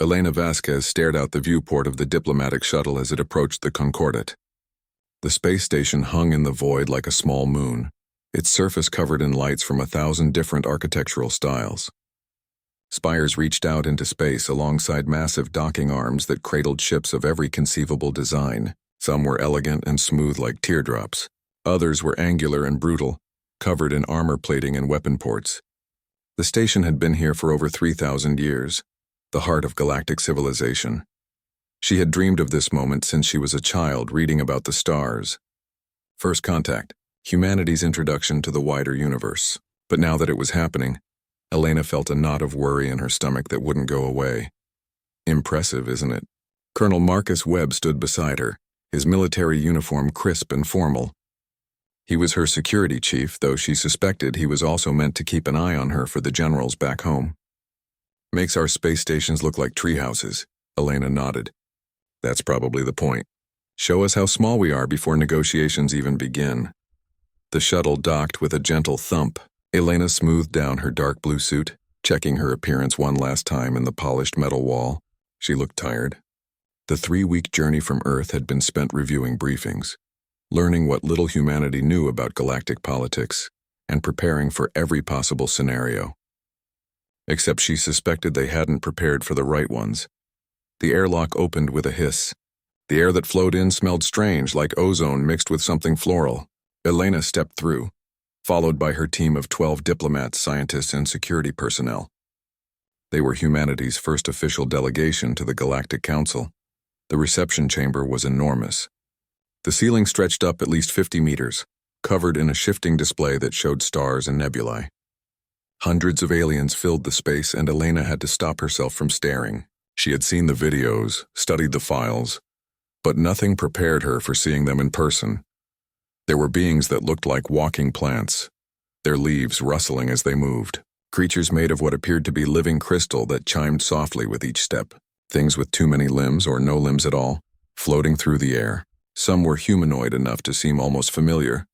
Elena Vasquez stared out the viewport of the diplomatic shuttle as it approached the Concordat. The space station hung in the void like a small moon, its surface covered in lights from 1,000 different architectural styles. Spires reached out into space alongside massive docking arms that cradled ships of every conceivable design. Some were elegant and smooth like teardrops. Others were angular and brutal, covered in armor plating and weapon ports. The station had been here for over 3,000 years, the heart of galactic civilization. She had dreamed of this moment since she was a child reading about the stars. First contact, humanity's introduction to the wider universe. But now that it was happening, Elena felt a knot of worry in her stomach that wouldn't go away. Impressive, isn't it? Colonel Marcus Webb stood beside her, his military uniform crisp and formal. He was her security chief, though she suspected he was also meant to keep an eye on her for the generals back home. Makes our space stations look like treehouses, Elena nodded. That's probably the point. Show us how small we are before negotiations even begin. The shuttle docked with a gentle thump. Elena smoothed down her dark blue suit, checking her appearance one last time in the polished metal wall. She looked tired. The 3-week journey from Earth had been spent reviewing briefings, learning what little humanity knew about galactic politics, and preparing for every possible scenario. Except she suspected they hadn't prepared for the right ones. The airlock opened with a hiss. The air that flowed in smelled strange, like ozone mixed with something floral. Elena stepped through, followed by her team of 12 diplomats, scientists, and security personnel. They were humanity's first official delegation to the Galactic Council. The reception chamber was enormous. The ceiling stretched up at least 50 meters, covered in a shifting display that showed stars and nebulae. Hundreds of aliens filled the space, and Elena had to stop herself from staring. She had seen the videos, studied the files, but nothing prepared her for seeing them in person. There were beings that looked like walking plants, their leaves rustling as they moved. Creatures made of what appeared to be living crystal that chimed softly with each step. Things with too many limbs or no limbs at all, floating through the air. Some were humanoid enough to seem almost familiar,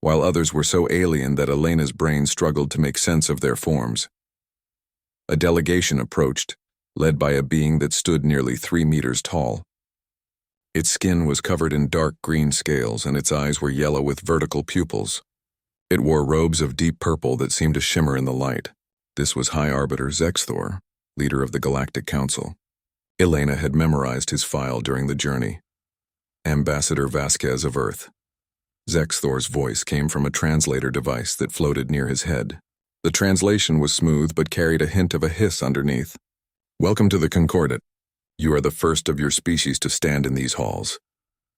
while others were so alien that Elena's brain struggled to make sense of their forms. A delegation approached, led by a being that stood nearly 3 meters tall. Its skin was covered in dark green scales, and its eyes were yellow with vertical pupils. It wore robes of deep purple that seemed to shimmer in the light. This was High Arbiter Zexthor, leader of the Galactic Council. Elena had memorized his file during the journey. Ambassador Vasquez of Earth. Zexthor's voice came from a translator device that floated near his head. The translation was smooth but carried a hint of a hiss underneath. Welcome to the Concordat. You are the first of your species to stand in these halls.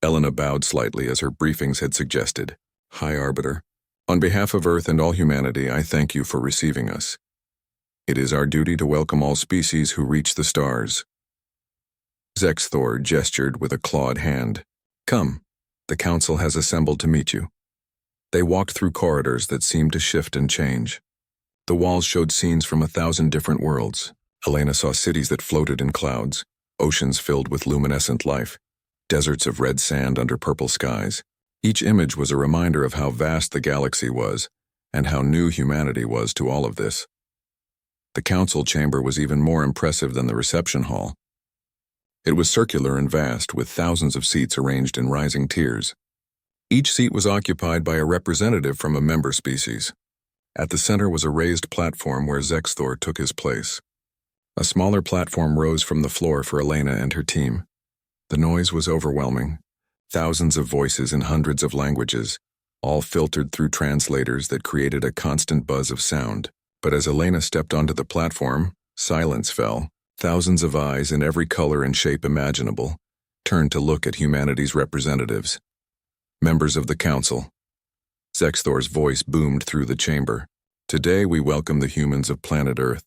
Elena bowed slightly as her briefings had suggested. High Arbiter, on behalf of Earth and all humanity, I thank you for receiving us. It is our duty to welcome all species who reach the stars. Zexthor gestured with a clawed hand. Come, the council has assembled to meet you. They walked through corridors that seemed to shift and change. The walls showed scenes from 1,000 different worlds. Elena saw cities that floated in clouds, oceans filled with luminescent life, deserts of red sand under purple skies. Each image was a reminder of how vast the galaxy was, and how new humanity was to all of this. The council chamber was even more impressive than the reception hall. It was circular and vast, with thousands of seats arranged in rising tiers. Each seat was occupied by a representative from a member species. At the center was a raised platform where Zexthor took his place. A smaller platform rose from the floor for Elena and her team. The noise was overwhelming. Thousands of voices in hundreds of languages, all filtered through translators that created a constant buzz of sound. But as Elena stepped onto the platform, silence fell. Thousands of eyes in every color and shape imaginable turned to look at humanity's representatives. Members of the council. Zexthor's voice boomed through the chamber. Today we welcome the humans of planet Earth,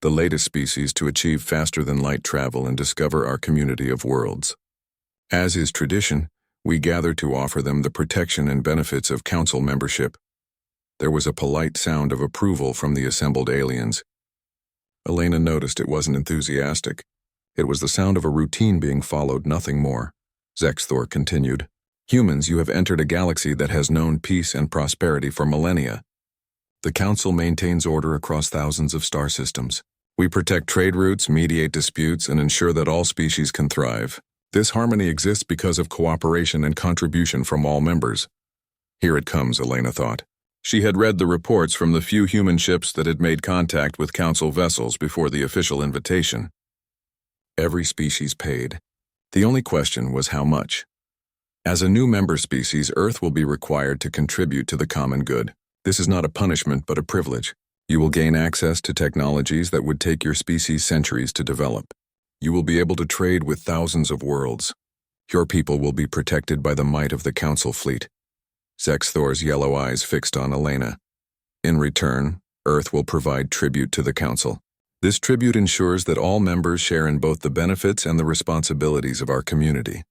the latest species to achieve faster-than-light travel and discover our community of worlds. As is tradition, we gather to offer them the protection and benefits of council membership. There was a polite sound of approval from the assembled aliens. Elena noticed it wasn't enthusiastic. It was the sound of a routine being followed, nothing more. Zexthor continued. Humans, you have entered a galaxy that has known peace and prosperity for millennia. The Council maintains order across thousands of star systems. We protect trade routes, mediate disputes, and ensure that all species can thrive. This harmony exists because of cooperation and contribution from all members. Here it comes, Elena thought. She had read the reports from the few human ships that had made contact with Council vessels before the official invitation. Every species paid. The only question was how much. As a new member species, Earth will be required to contribute to the common good. This is not a punishment, but a privilege. You will gain access to technologies that would take your species centuries to develop. You will be able to trade with thousands of worlds. Your people will be protected by the might of the Council fleet. Zexthor's yellow eyes fixed on Elena. In return, Earth will provide tribute to the Council. This tribute ensures that all members share in both the benefits and the responsibilities of our community.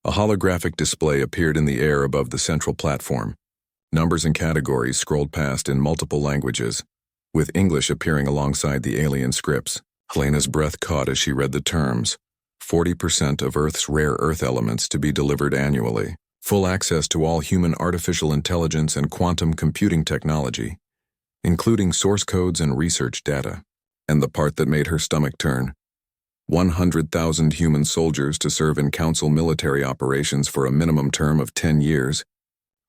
A holographic display appeared in the air above the central platform. Numbers and categories scrolled past in multiple languages, with English appearing alongside the alien scripts. Elena's breath caught as she read the terms. 40% of Earth's rare Earth elements to be delivered annually. Full access to all human artificial intelligence and quantum computing technology, including source codes and research data. And the part that made her stomach turn. 100,000 human soldiers to serve in Council military operations for a minimum term of 10 years,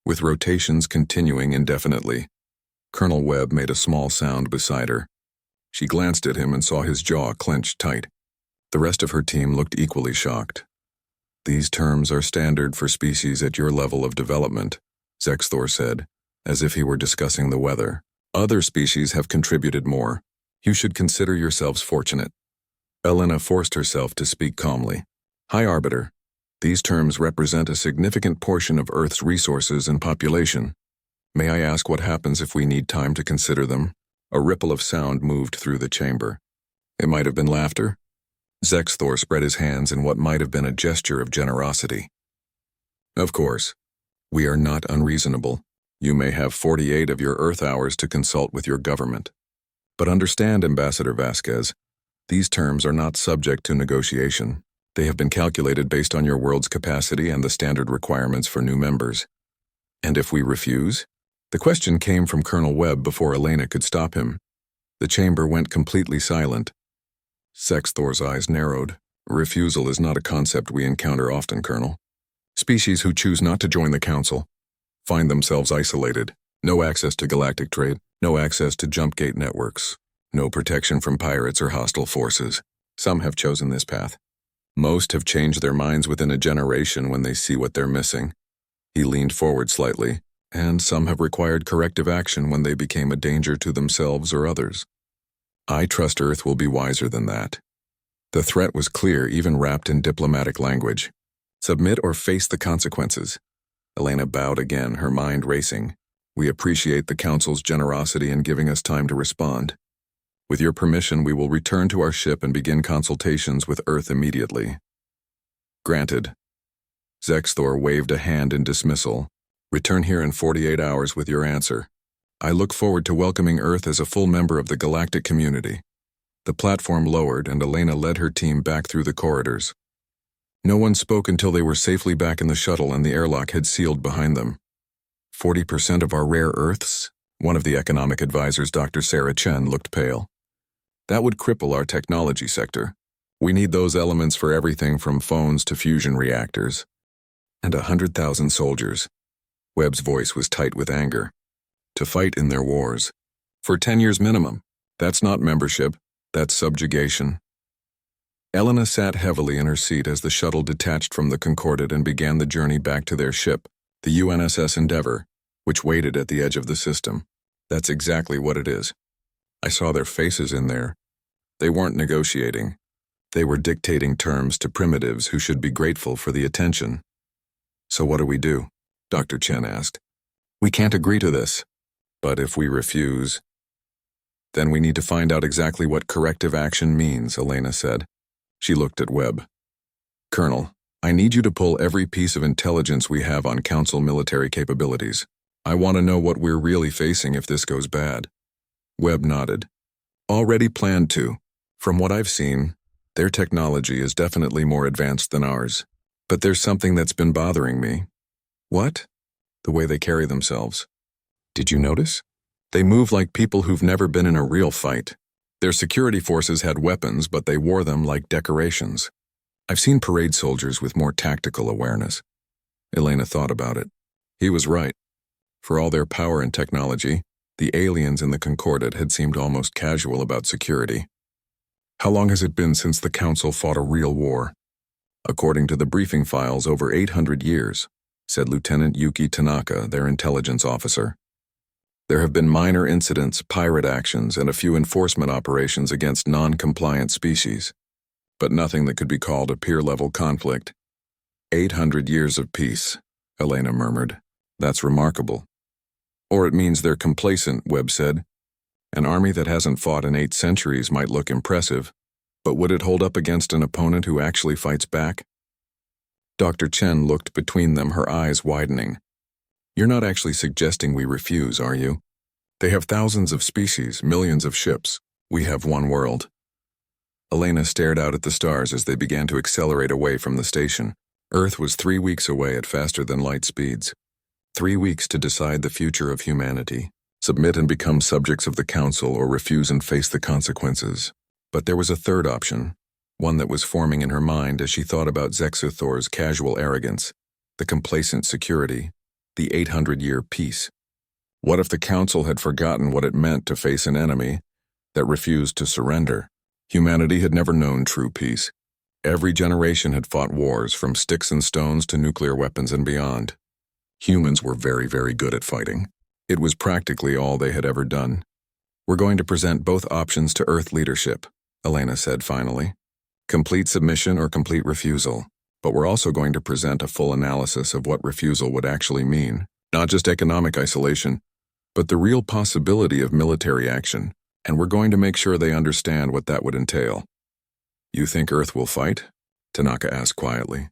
with rotations continuing indefinitely. Colonel Webb made a small sound beside her. She glanced at him and saw his jaw clenched tight. The rest of her team looked equally shocked. These terms are standard for species at your level of development, Zexthor said, as if he were discussing the weather. Other species have contributed more. You should consider yourselves fortunate. Elena forced herself to speak calmly. High Arbiter, these terms represent a significant portion of Earth's resources and population. May I ask what happens if we need time to consider them? A ripple of sound moved through the chamber. It might have been laughter. Zexthor spread his hands in what might have been a gesture of generosity. Of course. We are not unreasonable. You may have 48 of your Earth hours to consult with your government. But understand, Ambassador Vasquez, these terms are not subject to negotiation. They have been calculated based on your world's capacity and the standard requirements for new members. And if we refuse? The question came from Colonel Webb before Elena could stop him. The chamber went completely silent. Zexthor's eyes narrowed. Refusal is not a concept we encounter often, Colonel. Species who choose not to join the Council find themselves isolated. No access to galactic trade, no access to jump gate networks, no protection from pirates or hostile forces. Some have chosen this path. Most have changed their minds within a generation when they see what they're missing. He leaned forward slightly, and some have required corrective action when they became a danger to themselves or others. I trust Earth will be wiser than that. The threat was clear, even wrapped in diplomatic language. Submit or face the consequences. Elena bowed again, her mind racing. We appreciate the Council's generosity in giving us time to respond. With your permission, we will return to our ship and begin consultations with Earth immediately. Granted. Zexthor waved a hand in dismissal. Return here in 48 hours with your answer. I look forward to welcoming Earth as a full member of the galactic community. The platform lowered and Elena led her team back through the corridors. No one spoke until they were safely back in the shuttle and the airlock had sealed behind them. 40% of our rare Earths? One of the economic advisors, Dr. Sarah Chen, looked pale. That would cripple our technology sector. We need those elements for everything from phones to fusion reactors. And 100,000 soldiers. Webb's voice was tight with anger. To fight in their wars. For 10 years minimum. That's not membership, that's subjugation. Elena sat heavily in her seat as the shuttle detached from the Concordat and began the journey back to their ship, the UNSS Endeavour, which waited at the edge of the system. That's exactly what it is. I saw their faces in there. They weren't negotiating. They were dictating terms to primitives who should be grateful for the attention. So what do we do? Dr. Chen asked. We can't agree to this. But if we refuse, then we need to find out exactly what corrective action means, Elena said. She looked at Webb. Colonel, I need you to pull every piece of intelligence we have on Council military capabilities. I want to know what we're really facing if this goes bad. Webb nodded. Already planned to. From what I've seen, their technology is definitely more advanced than ours. But there's something that's been bothering me. What? The way they carry themselves. Did you notice? They move like people who've never been in a real fight. Their security forces had weapons, but they wore them like decorations. I've seen parade soldiers with more tactical awareness. Elena thought about it. He was right. For all their power and technology, the aliens in the Concordat had seemed almost casual about security. How long has it been since the Council fought a real war? According to the briefing files, over 800 years, said Lieutenant Yuki Tanaka, their intelligence officer. There have been minor incidents, pirate actions, and a few enforcement operations against non-compliant species, but nothing that could be called a peer-level conflict. 800 years of peace, Elena murmured. That's remarkable. Or it means they're complacent, Webb said. An army that hasn't fought in 8 centuries might look impressive, but would it hold up against an opponent who actually fights back? Dr. Chen looked between them, her eyes widening. You're not actually suggesting we refuse, are you? They have thousands of species, millions of ships. We have one world. Elena stared out at the stars as they began to accelerate away from the station. Earth was 3 weeks away at faster-than-light speeds. 3 weeks to decide the future of humanity, submit and become subjects of the Council, or refuse and face the consequences. But there was a third option, one that was forming in her mind as she thought about Zexuthor's casual arrogance, the complacent security, the 800-year peace. What if the Council had forgotten what it meant to face an enemy that refused to surrender? Humanity had never known true peace. Every generation had fought wars, from sticks and stones to nuclear weapons and beyond. Humans were very, very good at fighting. It was practically all they had ever done. We're going to present both options to Earth leadership, Elena said finally. Complete submission or complete refusal. But we're also going to present a full analysis of what refusal would actually mean. Not just economic isolation, but the real possibility of military action. And we're going to make sure they understand what that would entail. You think Earth will fight? Tanaka asked quietly.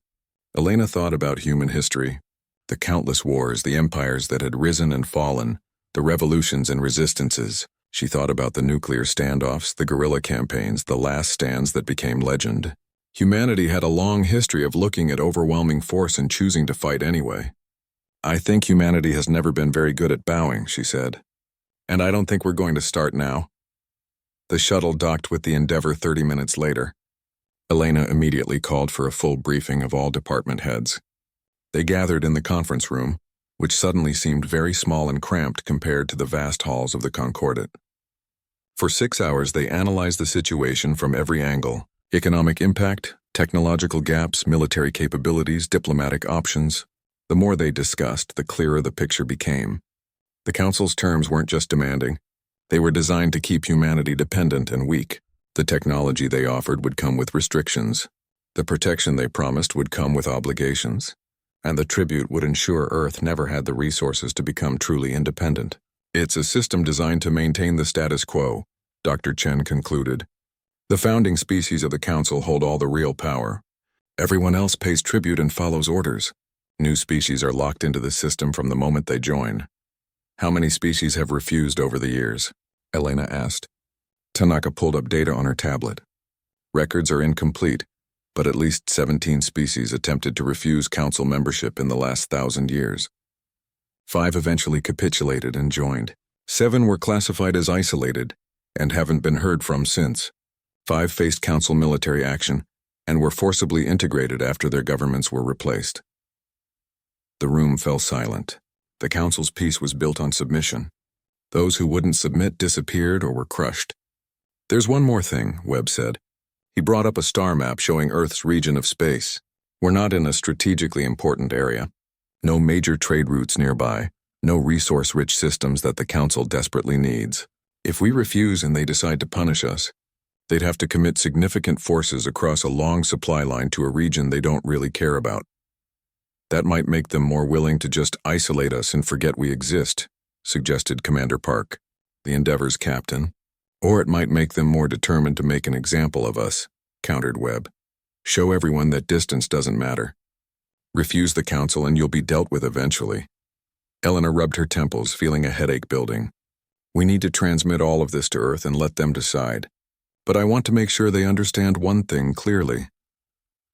Elena thought about human history. The countless wars, the empires that had risen and fallen, the revolutions and resistances. She thought about the nuclear standoffs, the guerrilla campaigns, the last stands that became legend. Humanity had a long history of looking at overwhelming force and choosing to fight anyway. I think humanity has never been very good at bowing, she said. And I don't think we're going to start now. The shuttle docked with the Endeavour 30 minutes later. Elena immediately called for a full briefing of all department heads. They gathered in the conference room, which suddenly seemed very small and cramped compared to the vast halls of the Concordat. For 6 hours they analyzed the situation from every angle: economic impact, technological gaps, military capabilities, diplomatic options. The more they discussed, the clearer the picture became. The Council's terms weren't just demanding. They were designed to keep humanity dependent and weak. The technology they offered would come with restrictions. The protection they promised would come with obligations. And the tribute would ensure Earth never had the resources to become truly independent. It's a system designed to maintain the status quo, Dr. Chen concluded. The founding species of the Council hold all the real power. Everyone else pays tribute and follows orders. New species are locked into the system from the moment they join. How many species have refused over the years? Elena asked. Tanaka pulled up data on her tablet. Records are incomplete, but at least 17 species attempted to refuse Council membership in the last 1,000 years. 5 eventually capitulated and joined. 7 were classified as isolated and haven't been heard from since. 5 faced Council military action and were forcibly integrated after their governments were replaced. The room fell silent. The Council's peace was built on submission. Those who wouldn't submit disappeared or were crushed. There's one more thing, Webb said. He brought up a star map showing Earth's region of space. We're not in a strategically important area. No major trade routes nearby. No resource-rich systems that the Council desperately needs. If we refuse and they decide to punish us, they'd have to commit significant forces across a long supply line to a region they don't really care about. That might make them more willing to just isolate us and forget we exist, suggested Commander Park, the Endeavour's captain. Or it might make them more determined to make an example of us, countered Webb. Show everyone that distance doesn't matter. Refuse the Council and you'll be dealt with eventually. Elena rubbed her temples, feeling a headache building. We need to transmit all of this to Earth and let them decide. But I want to make sure they understand one thing clearly.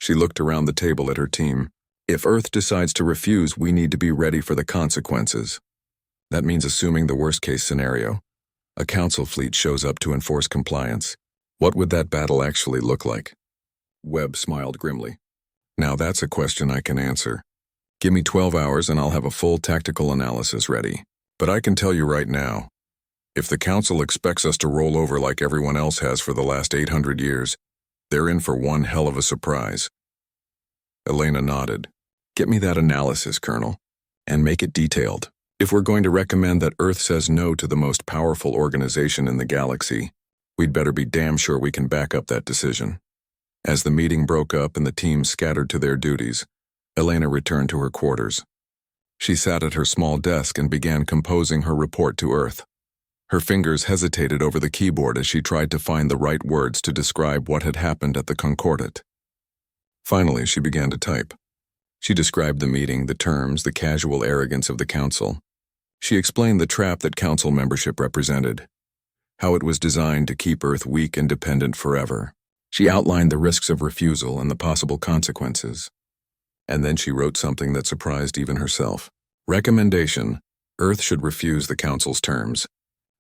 She looked around the table at her team. If Earth decides to refuse, we need to be ready for the consequences. That means assuming the worst-case scenario. A council fleet shows up to enforce compliance. What would that battle actually look like? Webb smiled grimly. Now that's a question I can answer. Give me 12 hours and I'll have a full tactical analysis ready. But I can tell you right now, if the council expects us to roll over like everyone else has for the last 800 years, they're in for one hell of a surprise. Elena nodded. Get me that analysis, Colonel, and make it detailed. If we're going to recommend that Earth says no to the most powerful organization in the galaxy, we'd better be damn sure we can back up that decision. As the meeting broke up and the team scattered to their duties, Elena returned to her quarters. She sat at her small desk and began composing her report to Earth. Her fingers hesitated over the keyboard as she tried to find the right words to describe what had happened at the Concordat. Finally, she began to type. She described the meeting, the terms, the casual arrogance of the council. She explained the trap that council membership represented, how it was designed to keep Earth weak and dependent forever. She outlined the risks of refusal and the possible consequences. And then she wrote something that surprised even herself. Recommendation: Earth should refuse the council's terms,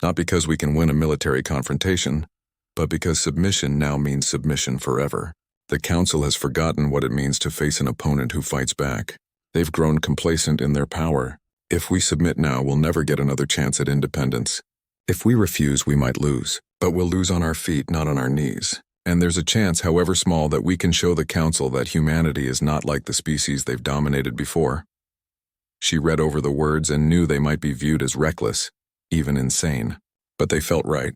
not because we can win a military confrontation, but because submission now means submission forever. The council has forgotten what it means to face an opponent who fights back. They've grown complacent in their power. If we submit now, we'll never get another chance at independence. If we refuse, we might lose, but we'll lose on our feet, not on our knees. And there's a chance, however small, that we can show the council that humanity is not like the species they've dominated before. She read over the words and knew they might be viewed as reckless, even insane. But they felt right.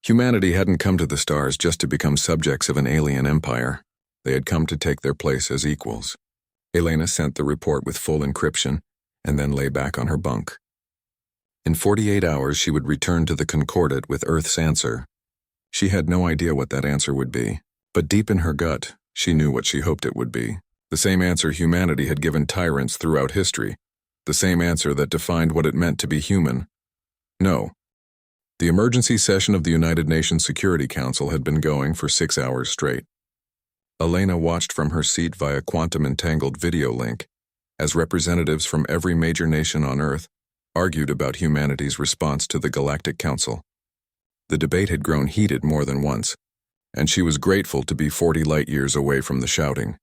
Humanity hadn't come to the stars just to become subjects of an alien empire. They had come to take their place as equals. Elena sent the report with full encryption and then lay back on her bunk. In 48 hours, she would return to the Concordat with Earth's answer. She had no idea what that answer would be, but deep in her gut, she knew what she hoped it would be. The same answer humanity had given tyrants throughout history. The same answer that defined what it meant to be human. No. The emergency session of the United Nations Security Council had been going for 6 hours straight. Elena watched from her seat via quantum-entangled video link as representatives from every major nation on Earth argued about humanity's response to the Galactic Council. The debate had grown heated more than once, and she was grateful to be 40 light-years away from the shouting.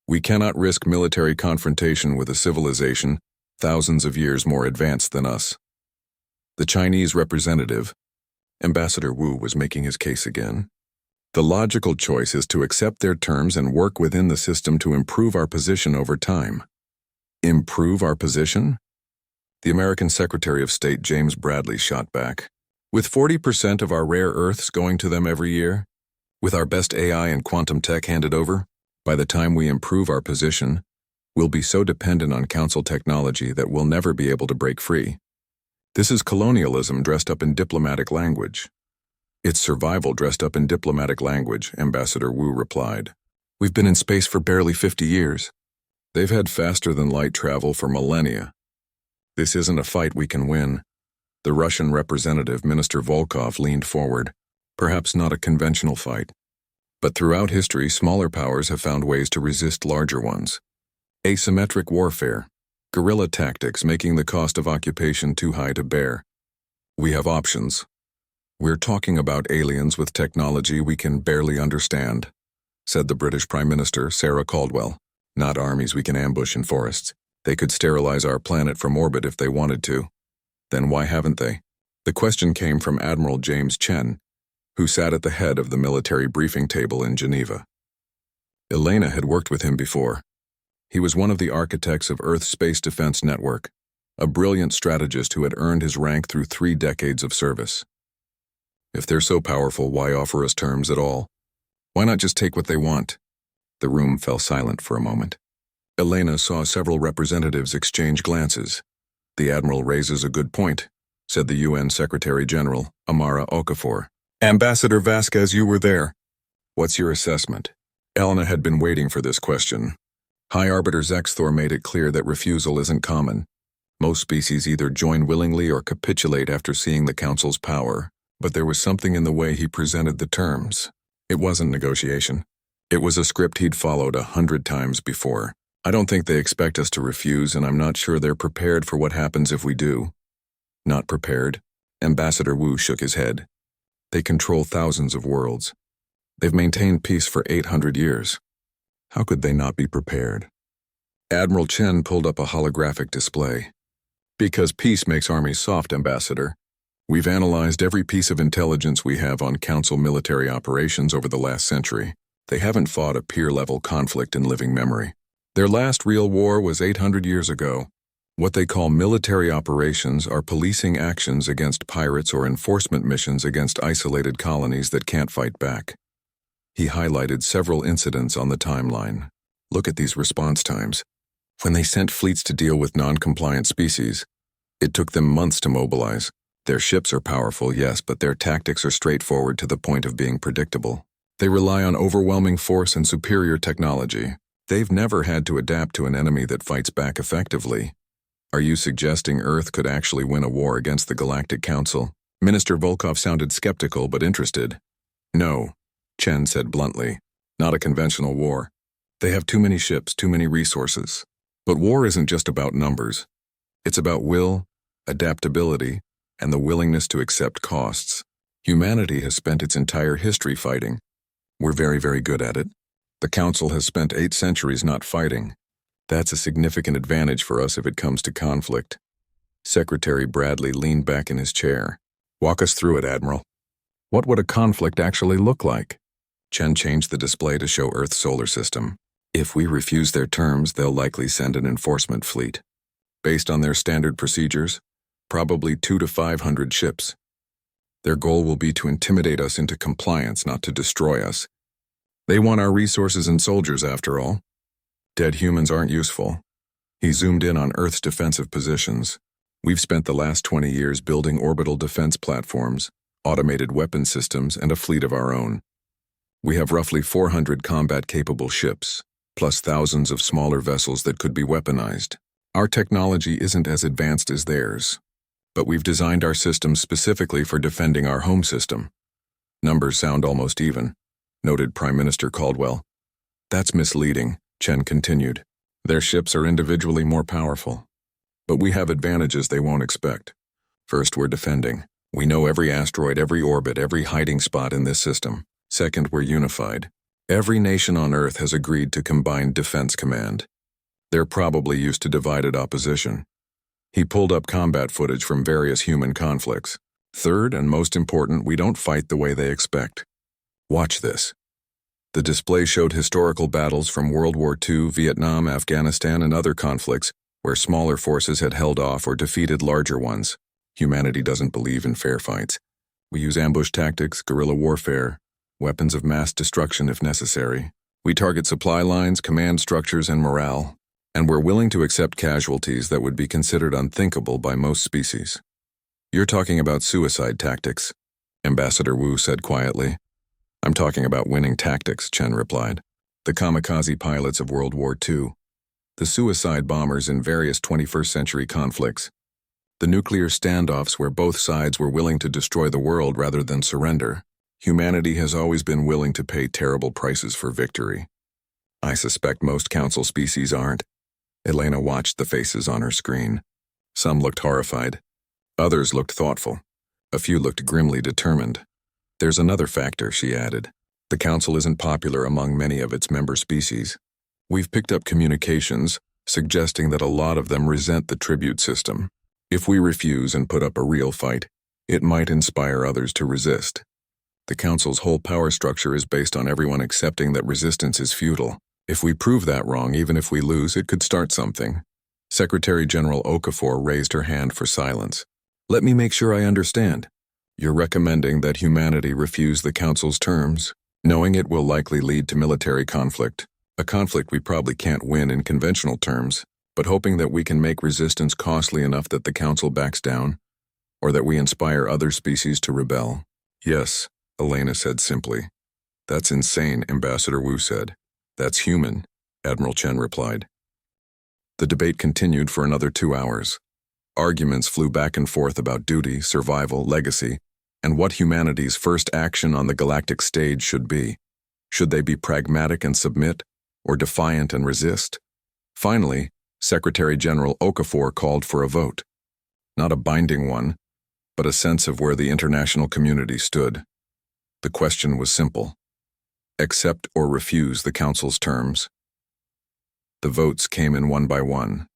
We cannot risk military confrontation with a civilization thousands of years more advanced than us. The Chinese representative, Ambassador Wu, was making his case again. The logical choice is to accept their terms and work within the system to improve our position over time. Improve our position? The American Secretary of State James Bradley shot back. With 40% of our rare earths going to them every year, with our best AI and quantum tech handed over, by the time we improve our position, we'll be so dependent on council technology that we'll never be able to break free. This is colonialism dressed up in diplomatic language. It's survival dressed up in diplomatic language, Ambassador Wu replied. We've been in space for barely 50 years. They've had faster-than-light travel for millennia. This isn't a fight we can win. The Russian representative, Minister Volkov, leaned forward. Perhaps not a conventional fight. But throughout history, smaller powers have found ways to resist larger ones. Asymmetric warfare, guerrilla tactics making the cost of occupation too high to bear. We have options. We're talking about aliens with technology we can barely understand, said the British Prime Minister, Sarah Caldwell. Not armies we can ambush in forests. They could sterilize our planet from orbit if they wanted to. Then why haven't they? The question came from Admiral James Chen, who sat at the head of the military briefing table in Geneva. Elena had worked with him before. He was one of the architects of Earth's space defense network, a brilliant strategist who had earned his rank through 3 decades of service. If they're so powerful, why offer us terms at all? Why not just take what they want? The room fell silent for a moment. Elena saw several representatives exchange glances. The Admiral raises a good point, said the UN Secretary-General, Amara Okafor. Ambassador Vasquez, you were there. What's your assessment? Elena had been waiting for this question. High Arbiter Zexthor made it clear that refusal isn't common. Most species either join willingly or capitulate after seeing the Council's power. But there was something in the way he presented the terms. It wasn't negotiation. It was a script he'd followed 100 times before. I don't think they expect us to refuse, and I'm not sure they're prepared for what happens if we do. Not prepared? Ambassador Wu shook his head. They control thousands of worlds. They've maintained peace for 800 years. How could they not be prepared? Admiral Chen pulled up a holographic display. Because peace makes armies soft, Ambassador. We've analyzed every piece of intelligence we have on Council military operations over the last century. They haven't fought a peer-level conflict in living memory. Their last real war was 800 years ago. What they call military operations are policing actions against pirates or enforcement missions against isolated colonies that can't fight back. He highlighted several incidents on the timeline. Look at these response times. When they sent fleets to deal with non-compliant species, it took them months to mobilize. Their ships are powerful, yes, but their tactics are straightforward to the point of being predictable. They rely on overwhelming force and superior technology. They've never had to adapt to an enemy that fights back effectively. Are you suggesting Earth could actually win a war against the Galactic Council? Minister Volkov sounded skeptical but interested. No, Chen said bluntly. Not a conventional war. They have too many ships, too many resources. But war isn't just about numbers. It's about will, adaptability, and the willingness to accept costs. Humanity has spent its entire history fighting. We're very, very good at it. The Council has spent 8 centuries not fighting. That's a significant advantage for us if it comes to conflict. Secretary Bradley leaned back in his chair. Walk us through it, Admiral. What would a conflict actually look like? Chen changed the display to show Earth's solar system. If we refuse their terms, they'll likely send an enforcement fleet. Based on their standard procedures, probably 200 to 500 ships. Their goal will be to intimidate us into compliance, not to destroy us. They want our resources and soldiers, after all. Dead humans aren't useful. He zoomed in on Earth's defensive positions. We've spent the last 20 years building orbital defense platforms, automated weapon systems, and a fleet of our own. We have roughly 400 combat-capable ships, plus thousands of smaller vessels that could be weaponized. Our technology isn't as advanced as theirs, but we've designed our systems specifically for defending our home system. Numbers sound almost even, noted Prime Minister Caldwell. That's misleading, Chen continued. Their ships are individually more powerful, but we have advantages they won't expect. First, we're defending. We know every asteroid, every orbit, every hiding spot in this system. Second, we're unified. Every nation on Earth has agreed to combined defense command. They're probably used to divided opposition. He pulled up combat footage from various human conflicts. Third, and most important, we don't fight the way they expect. Watch this. The display showed historical battles from World War II, Vietnam, Afghanistan, and other conflicts where smaller forces had held off or defeated larger ones. Humanity doesn't believe in fair fights. We use ambush tactics, guerrilla warfare, weapons of mass destruction if necessary. We target supply lines, command structures, and morale. And we're willing to accept casualties that would be considered unthinkable by most species. You're talking about suicide tactics, Ambassador Wu said quietly. I'm talking about winning tactics, Chen replied. The kamikaze pilots of World War II. The suicide bombers in various 21st century conflicts. The nuclear standoffs where both sides were willing to destroy the world rather than surrender. Humanity has always been willing to pay terrible prices for victory. I suspect most Council species aren't. Elena watched the faces on her screen. Some looked horrified. Others looked thoughtful. A few looked grimly determined. There's another factor, she added. The Council isn't popular among many of its member species. We've picked up communications suggesting that a lot of them resent the tribute system. If we refuse and put up a real fight, it might inspire others to resist. The Council's whole power structure is based on everyone accepting that resistance is futile. If we prove that wrong, even if we lose, it could start something. Secretary General Okafor raised her hand for silence. Let me make sure I understand. You're recommending that humanity refuse the Council's terms, knowing it will likely lead to military conflict, a conflict we probably can't win in conventional terms, but hoping that we can make resistance costly enough that the Council backs down, or that we inspire other species to rebel. Yes, Elena said simply. That's insane, Ambassador Wu said. That's human, Admiral Chen replied. The debate continued for another 2 hours. Arguments flew back and forth about duty, survival, legacy, and what humanity's first action on the galactic stage should be. Should they be pragmatic and submit, or defiant and resist? Finally, Secretary General Okafor called for a vote. Not a binding one, but a sense of where the international community stood. The question was simple: accept or refuse the Council's terms. The votes came in one by one.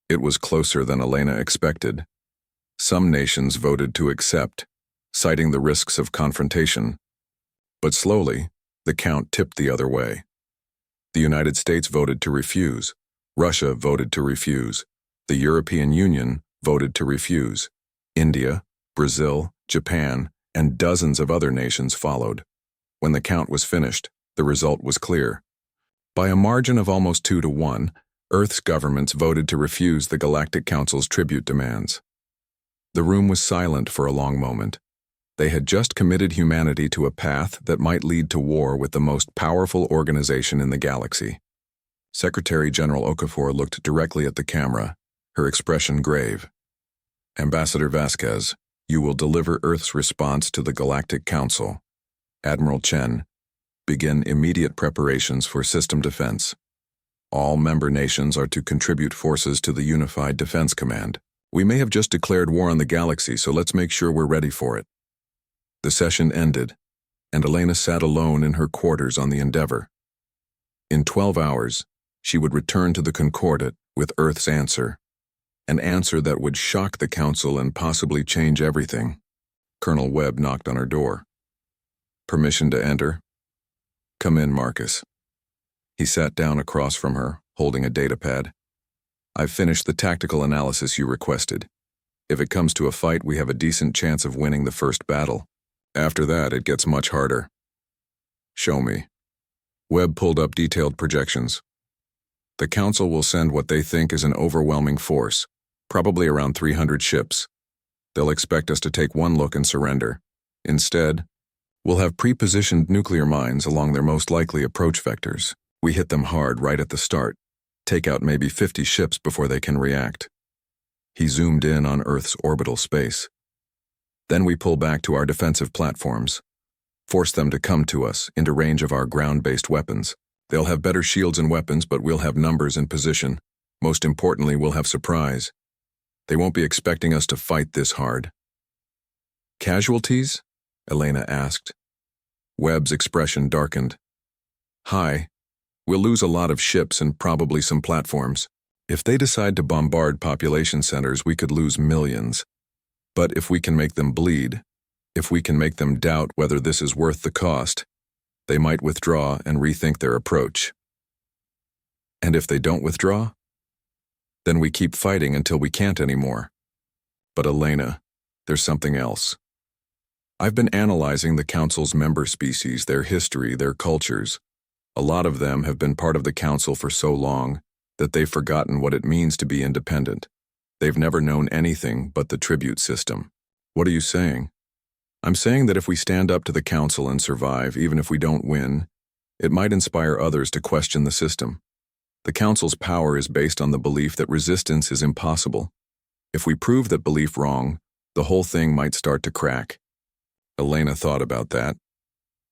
It was closer than Elena expected. Some nations voted to accept, citing the risks of confrontation. But slowly, the count tipped the other way. The United States voted to refuse. Russia voted to refuse. The European Union voted to refuse. India, Brazil, Japan, and dozens of other nations followed. When the count was finished, the result was clear. By a margin of almost 2-1, Earth's governments voted to refuse the Galactic Council's tribute demands. The room was silent for a long moment. They had just committed humanity to a path that might lead to war with the most powerful organization in the galaxy. Secretary General Okafor looked directly at the camera, her expression grave. Ambassador Vasquez, you will deliver Earth's response to the Galactic Council. Admiral Chen, begin immediate preparations for system defense. All member nations are to contribute forces to the Unified Defense Command. We may have just declared war on the galaxy, so let's make sure we're ready for it. The session ended, and Elena sat alone in her quarters on the Endeavor. In 12 hours, she would return to the Concordat with Earth's answer, an answer that would shock the Council and possibly change everything. Colonel Webb knocked on her door. Permission to enter? Come in, Marcus. He sat down across from her, holding a datapad. I've finished the tactical analysis you requested. If it comes to a fight, we have a decent chance of winning the first battle. After that, it gets much harder. Show me. Webb pulled up detailed projections. The Council will send what they think is an overwhelming force, probably around 300 ships. They'll expect us to take one look and surrender. Instead, we'll have pre-positioned nuclear mines along their most likely approach vectors. We hit them hard right at the start, take out maybe 50 ships before they can react. He zoomed in on Earth's orbital space. Then we pull back to our defensive platforms, force them to come to us into range of our ground-based weapons. They'll have better shields and weapons, but we'll have numbers and position. Most importantly, we'll have surprise. They won't be expecting us to fight this hard. Casualties? Elena asked. Webb's expression darkened. High. We'll lose a lot of ships and probably some platforms. If they decide to bombard population centers, we could lose millions. But if we can make them bleed, if we can make them doubt whether this is worth the cost, they might withdraw and rethink their approach. And if they don't withdraw? Then we keep fighting until we can't anymore. But Elena, there's something else. I've been analyzing the Council's member species, their history, their cultures. A lot of them have been part of the Council for so long that they've forgotten what it means to be independent. They've never known anything but the tribute system. What are you saying? I'm saying that if we stand up to the Council and survive, even if we don't win, it might inspire others to question the system. The Council's power is based on the belief that resistance is impossible. If we prove that belief wrong, the whole thing might start to crack. Elena thought about that.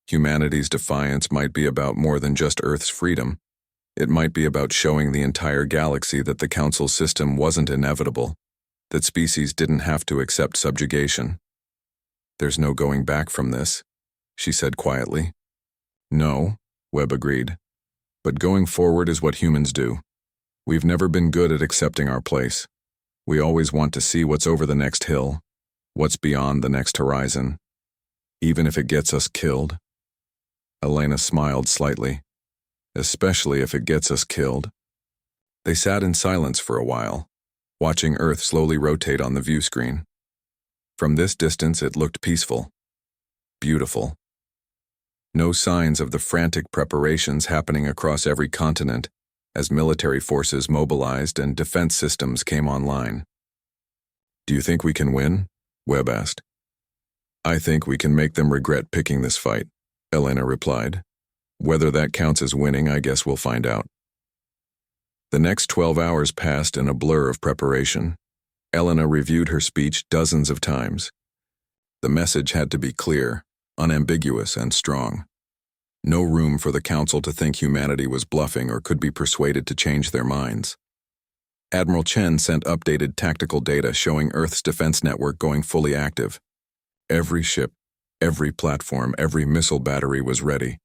Humanity's defiance might be about more than just Earth's freedom. It might be about showing the entire galaxy that the Council system wasn't inevitable, that species didn't have to accept subjugation. There's no going back from this, she said quietly. No, Webb agreed. But going forward is what humans do. We've never been good at accepting our place. We always want to see what's over the next hill, what's beyond the next horizon, even if it gets us killed. Elena smiled slightly. Especially if it gets us killed. They sat in silence for a while, watching Earth slowly rotate on the view screen. From this distance, it looked peaceful, beautiful. No signs of the frantic preparations happening across every continent as military forces mobilized and defense systems came online. Do you think we can win? Webb asked. I think we can make them regret picking this fight, Elena replied. Whether that counts as winning, I guess we'll find out. The next 12 hours passed in a blur of preparation. Elena reviewed her speech dozens of times. The message had to be clear, unambiguous, and strong. No room for the Council to think humanity was bluffing or could be persuaded to change their minds. Admiral Chen sent updated tactical data showing Earth's defense network going fully active. Every ship, every platform, every missile battery was ready.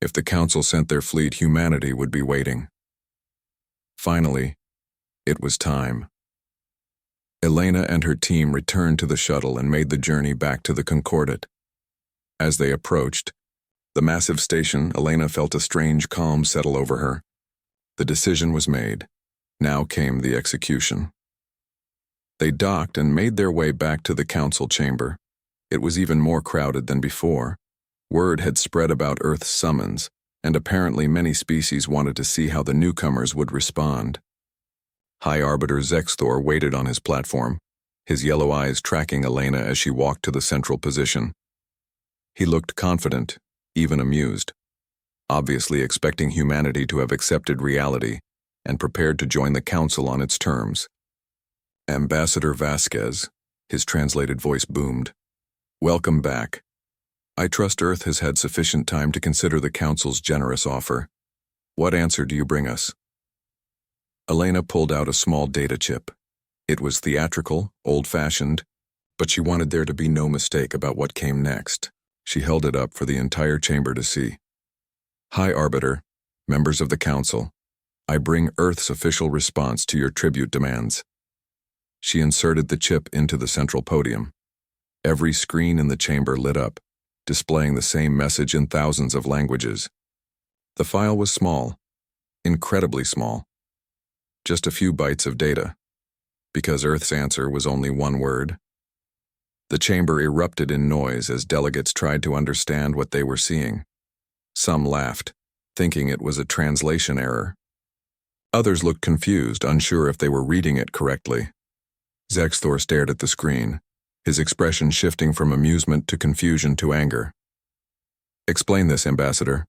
If the Council sent their fleet, humanity would be waiting. Finally, it was time. Elena and her team returned to the shuttle and made the journey back to the Concordat. As they approached the massive station, Elena felt a strange calm settle over her. The decision was made. Now came the execution. They docked and made their way back to the council chamber. It was even more crowded than before. Word had spread about Earth's summons, and apparently many species wanted to see how the newcomers would respond. High Arbiter Zexthor waited on his platform, his yellow eyes tracking Elena as she walked to the central position. He looked confident, even amused, obviously expecting humanity to have accepted reality and prepared to join the council on its terms. Ambassador Vasquez, his translated voice boomed. Welcome back. I trust Earth has had sufficient time to consider the council's generous offer. What answer do you bring us? Elena pulled out a small data chip. It was theatrical, old-fashioned, but she wanted there to be no mistake about what came next. She held it up for the entire chamber to see. High Arbiter, members of the council, I bring Earth's official response to your tribute demands. She inserted the chip into the central podium. Every screen in the chamber lit up, displaying the same message in thousands of languages. The file was small, incredibly small. Just a few bytes of data, because Earth's answer was only one word. The chamber erupted in noise as delegates tried to understand what they were seeing. Some laughed, thinking it was a translation error. Others looked confused, unsure if they were reading it correctly. Zexthor stared at the screen, his expression shifting from amusement to confusion to anger. Explain this, Ambassador.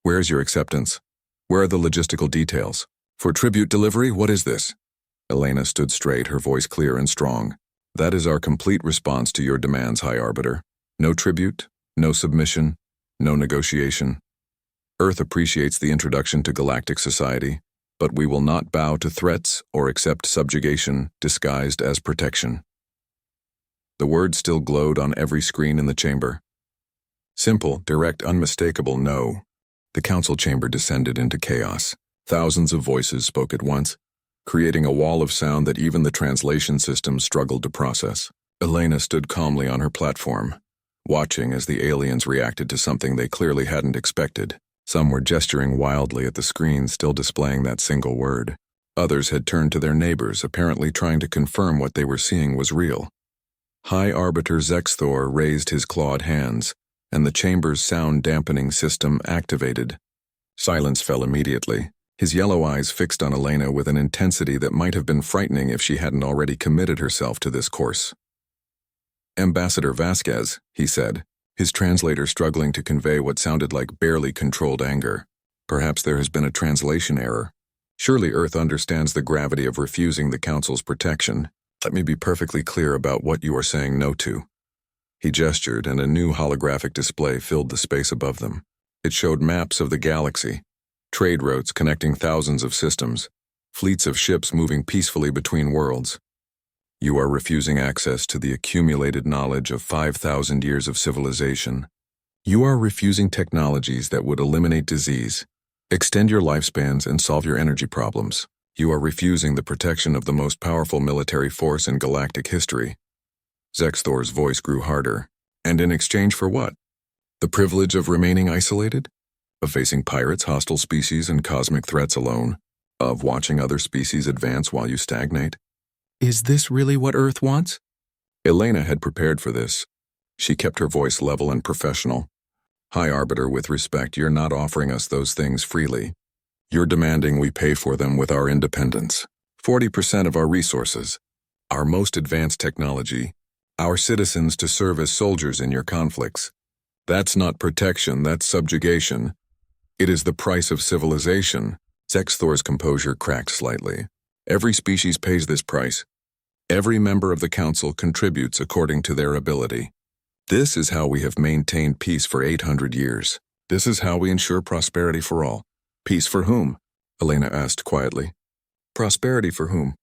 Where is your acceptance? Where are the logistical details? For tribute delivery, what is this? Elena stood straight, her voice clear and strong. That is our complete response to your demands, High Arbiter. No tribute, no submission, no negotiation. Earth appreciates the introduction to galactic society, but we will not bow to threats or accept subjugation disguised as protection. The words still glowed on every screen in the chamber. Simple, direct, unmistakable no. The council chamber descended into chaos. Thousands of voices spoke at once, creating a wall of sound that even the translation system struggled to process. Elena stood calmly on her platform, watching as the aliens reacted to something they clearly hadn't expected. Some were gesturing wildly at the screen, still displaying that single word. Others had turned to their neighbors, apparently trying to confirm what they were seeing was real. High Arbiter Zexthor raised his clawed hands, and the chamber's sound-dampening system activated. Silence fell immediately, his yellow eyes fixed on Elena with an intensity that might have been frightening if she hadn't already committed herself to this course. Ambassador Vasquez, he said, his translator struggling to convey what sounded like barely controlled anger. Perhaps there has been a translation error. Surely Earth understands the gravity of refusing the Council's protection. Let me be perfectly clear about what you are saying no to. He gestured, and a new holographic display filled the space above them. It showed maps of the galaxy, trade routes connecting thousands of systems, fleets of ships moving peacefully between worlds. You are refusing access to the accumulated knowledge of 5,000 years of civilization. You are refusing technologies that would eliminate disease, extend your lifespans, and solve your energy problems. You are refusing the protection of the most powerful military force in galactic history. Zexthor's voice grew harder. And in exchange for what? The privilege of remaining isolated? Of facing pirates, hostile species, and cosmic threats alone? Of watching other species advance while you stagnate? Is this really what Earth wants? Elena had prepared for this. She kept her voice level and professional. High Arbiter, with respect, you're not offering us those things freely. You're demanding we pay for them with our independence. 40% of our resources, our most advanced technology, our citizens to serve as soldiers in your conflicts. That's not protection, that's subjugation. It is the price of civilization. Zexthor's composure cracked slightly. Every species pays this price. Every member of the Council contributes according to their ability. This is how we have maintained peace for 800 years. This is how we ensure prosperity for all. Peace for whom? Elena asked quietly. Prosperity for whom?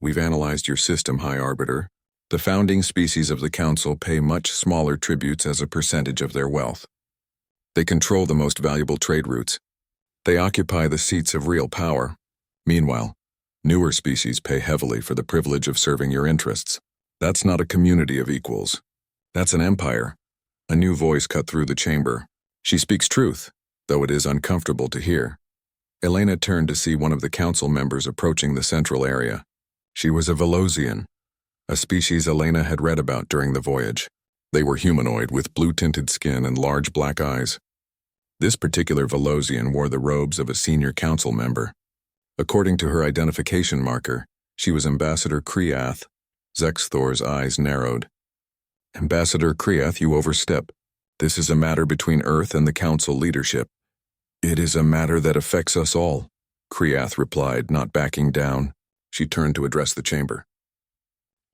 We've analyzed your system, High Arbiter. The founding species of the Council pay much smaller tributes as a percentage of their wealth. They control the most valuable trade routes. They occupy the seats of real power. Meanwhile, newer species pay heavily for the privilege of serving your interests. That's not a community of equals. That's an empire. A new voice cut through the chamber. She speaks truth, though it is uncomfortable to hear. Elena turned to see one of the council members approaching the central area. She was a Velosian, a species Elena had read about during the voyage. They were humanoid with blue-tinted skin and large black eyes. This particular Velosian wore the robes of a senior council member. According to her identification marker, she was Ambassador Kriath. Zexthor's eyes narrowed. Ambassador Kriath, you overstep. This is a matter between Earth and the Council leadership. It is a matter that affects us all, Kriath replied, not backing down. She turned to address the chamber.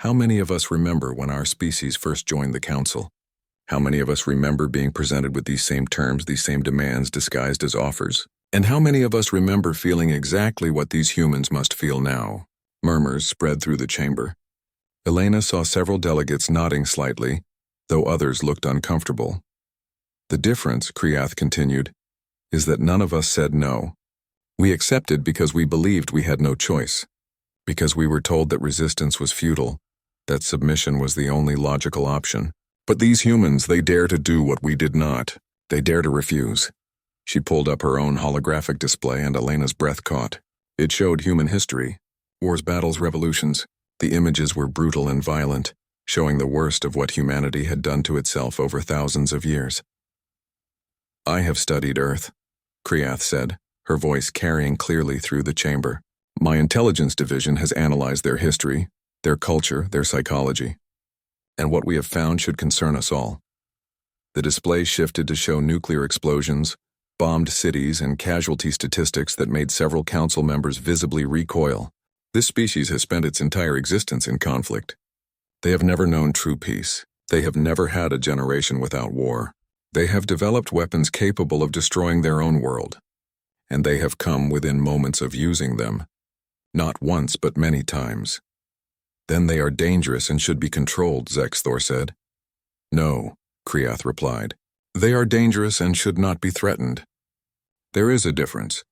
How many of us remember when our species first joined the Council? How many of us remember being presented with these same terms, these same demands disguised as offers? And how many of us remember feeling exactly what these humans must feel now? Murmurs spread through the chamber. Elena saw several delegates nodding slightly, though others looked uncomfortable. The difference, Kriath continued, is that none of us said no. We accepted because we believed we had no choice, because we were told that resistance was futile, that submission was the only logical option. But these humans, they dare to do what we did not. They dare to refuse. She pulled up her own holographic display and Elena's breath caught. It showed human history, wars, battles, revolutions. The images were brutal and violent, showing the worst of what humanity had done to itself over thousands of years. I have studied Earth, Kriath said, her voice carrying clearly through the chamber. My intelligence division has analyzed their history, their culture, their psychology. And what we have found should concern us all. The display shifted to show nuclear explosions, bombed cities, and casualty statistics that made several council members visibly recoil. This species has spent its entire existence in conflict. They have never known true peace. They have never had a generation without war. They have developed weapons capable of destroying their own world. And they have come within moments of using them. Not once, but many times. Then they are dangerous and should be controlled, Zexthor said. No, Kriath replied. They are dangerous and should not be threatened. There is a difference.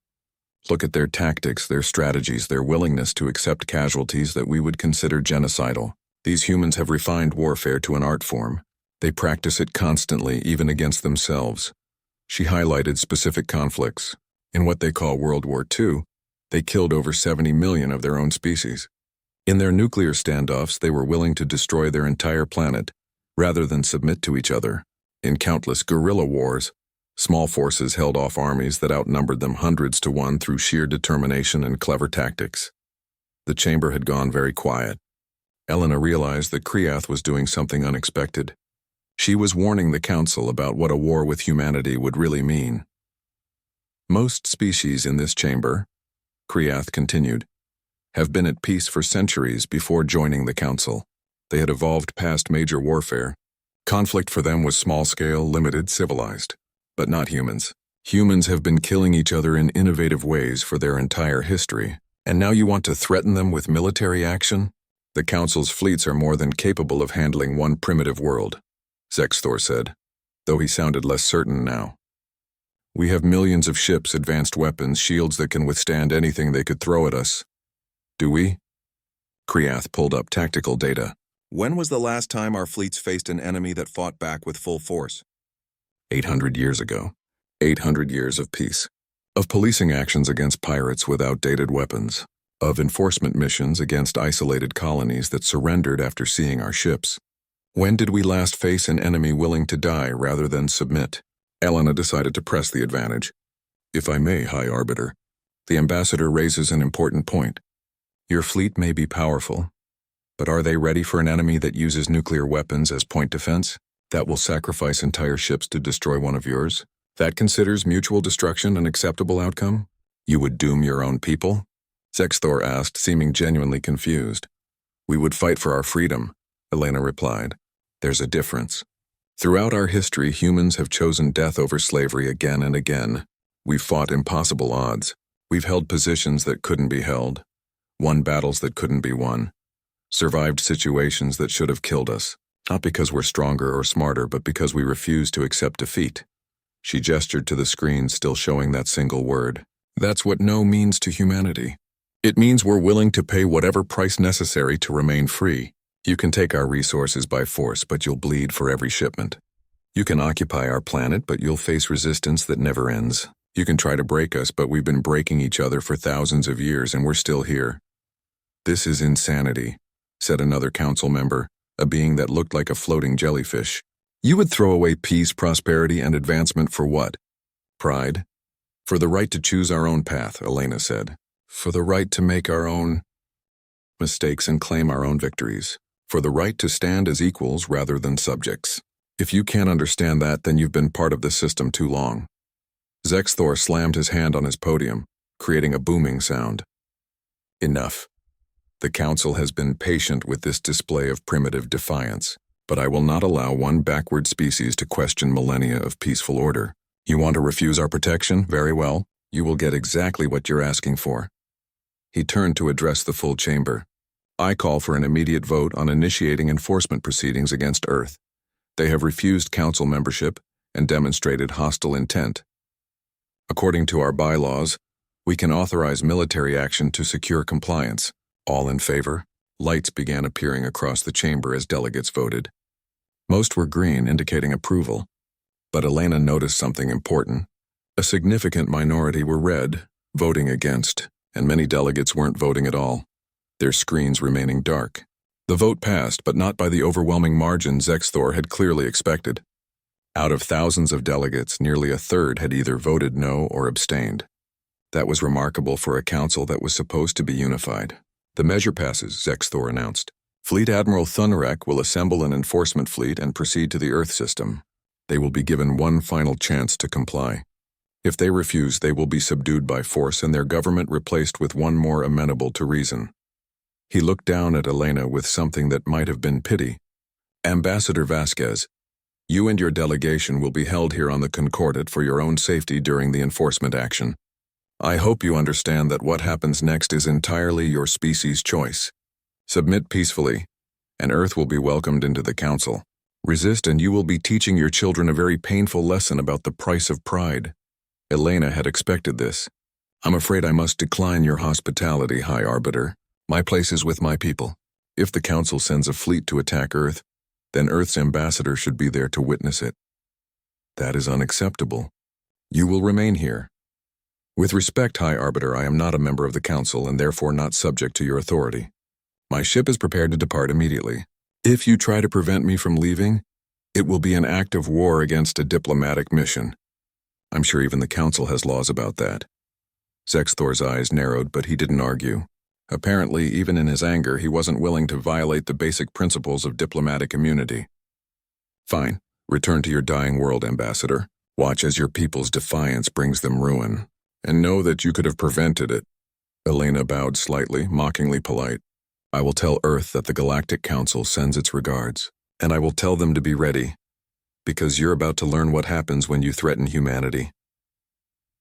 Look at their tactics, their strategies, their willingness to accept casualties that we would consider genocidal. These humans have refined warfare to an art form. They practice it constantly, even against themselves. She highlighted specific conflicts. In what they call World War II, they killed over 70 million of their own species. In their nuclear standoffs, they were willing to destroy their entire planet, rather than submit to each other. In countless guerrilla wars, small forces held off armies that outnumbered them hundreds to one through sheer determination and clever tactics. The chamber had gone very quiet. Elena realized that Kriath was doing something unexpected. She was warning the Council about what a war with humanity would really mean. Most species in this chamber, Kriath continued, have been at peace for centuries before joining the Council. They had evolved past major warfare. Conflict for them was small-scale, limited, civilized. But not humans. Humans have been killing each other in innovative ways for their entire history. And now you want to threaten them with military action? The Council's fleets are more than capable of handling one primitive world, Zexthor said, though he sounded less certain now. We have millions of ships, advanced weapons, shields that can withstand anything they could throw at us. Do we? Kriath pulled up tactical data. When was the last time our fleets faced an enemy that fought back with full force? 800 years ago. 800 years of peace. Of policing actions against pirates with outdated weapons. Of enforcement missions against isolated colonies that surrendered after seeing our ships. When did we last face an enemy willing to die rather than submit? Elena decided to press the advantage. If I may, High Arbiter, the ambassador raises an important point. Your fleet may be powerful, but are they ready for an enemy that uses nuclear weapons as point defense? That will sacrifice entire ships to destroy one of yours? That considers mutual destruction an acceptable outcome? You would doom your own people? Zexthor asked, seeming genuinely confused. We would fight for our freedom, Elena replied. There's a difference. Throughout our history, humans have chosen death over slavery again and again. We've fought impossible odds. We've held positions that couldn't be held. Won battles that couldn't be won. Survived situations that should have killed us. Not because we're stronger or smarter, but because we refuse to accept defeat. She gestured to the screen, still showing that single word. That's what no means to humanity. It means we're willing to pay whatever price necessary to remain free. You can take our resources by force, but you'll bleed for every shipment. You can occupy our planet, but you'll face resistance that never ends. You can try to break us, but we've been breaking each other for thousands of years and we're still here. This is insanity, said another council member, a being that looked like a floating jellyfish. You would throw away peace, prosperity, and advancement for what? Pride? For the right to choose our own path, Elena said. For the right to make our own mistakes and claim our own victories. For the right to stand as equals rather than subjects. If you can't understand that, then you've been part of the system too long. Zexthor slammed his hand on his podium, creating a booming sound. Enough. The Council has been patient with this display of primitive defiance, but I will not allow one backward species to question millennia of peaceful order. You want to refuse our protection? Very well. You will get exactly what you're asking for. He turned to address the full chamber. I call for an immediate vote on initiating enforcement proceedings against Earth. They have refused Council membership and demonstrated hostile intent. According to our bylaws, we can authorize military action to secure compliance. All in favor? Lights began appearing across the chamber as delegates voted. Most were green, indicating approval. But Elena noticed something important. A significant minority were red, voting against, and many delegates weren't voting at all, their screens remaining dark. The vote passed, but not by the overwhelming margin Zexthor had clearly expected. Out of thousands of delegates, nearly a third had either voted no or abstained. That was remarkable for a council that was supposed to be unified. The measure passes, Zexthor announced. Fleet Admiral Thunderek will assemble an enforcement fleet and proceed to the Earth system. They will be given one final chance to comply. If they refuse, they will be subdued by force and their government replaced with one more amenable to reason. He looked down at Elena with something that might have been pity. Ambassador Vasquez, you and your delegation will be held here on the Concordat for your own safety during the enforcement action. I hope you understand that what happens next is entirely your species' choice. Submit peacefully, and Earth will be welcomed into the Council. Resist and you will be teaching your children a very painful lesson about the price of pride. Elena had expected this. I'm afraid I must decline your hospitality, High Arbiter. My place is with my people. If the Council sends a fleet to attack Earth, then Earth's ambassador should be there to witness it. That is unacceptable. You will remain here. With respect, High Arbiter, I am not a member of the Council and therefore not subject to your authority. My ship is prepared to depart immediately. If you try to prevent me from leaving, it will be an act of war against a diplomatic mission. I'm sure even the Council has laws about that. Zexthor's eyes narrowed, but he didn't argue. Apparently, even in his anger, he wasn't willing to violate the basic principles of diplomatic immunity. Fine. Return to your dying world, Ambassador. Watch as your people's defiance brings them ruin. And know that you could have prevented it. Elena bowed slightly, mockingly polite. I will tell Earth that the Galactic Council sends its regards, and I will tell them to be ready, because you're about to learn what happens when you threaten humanity.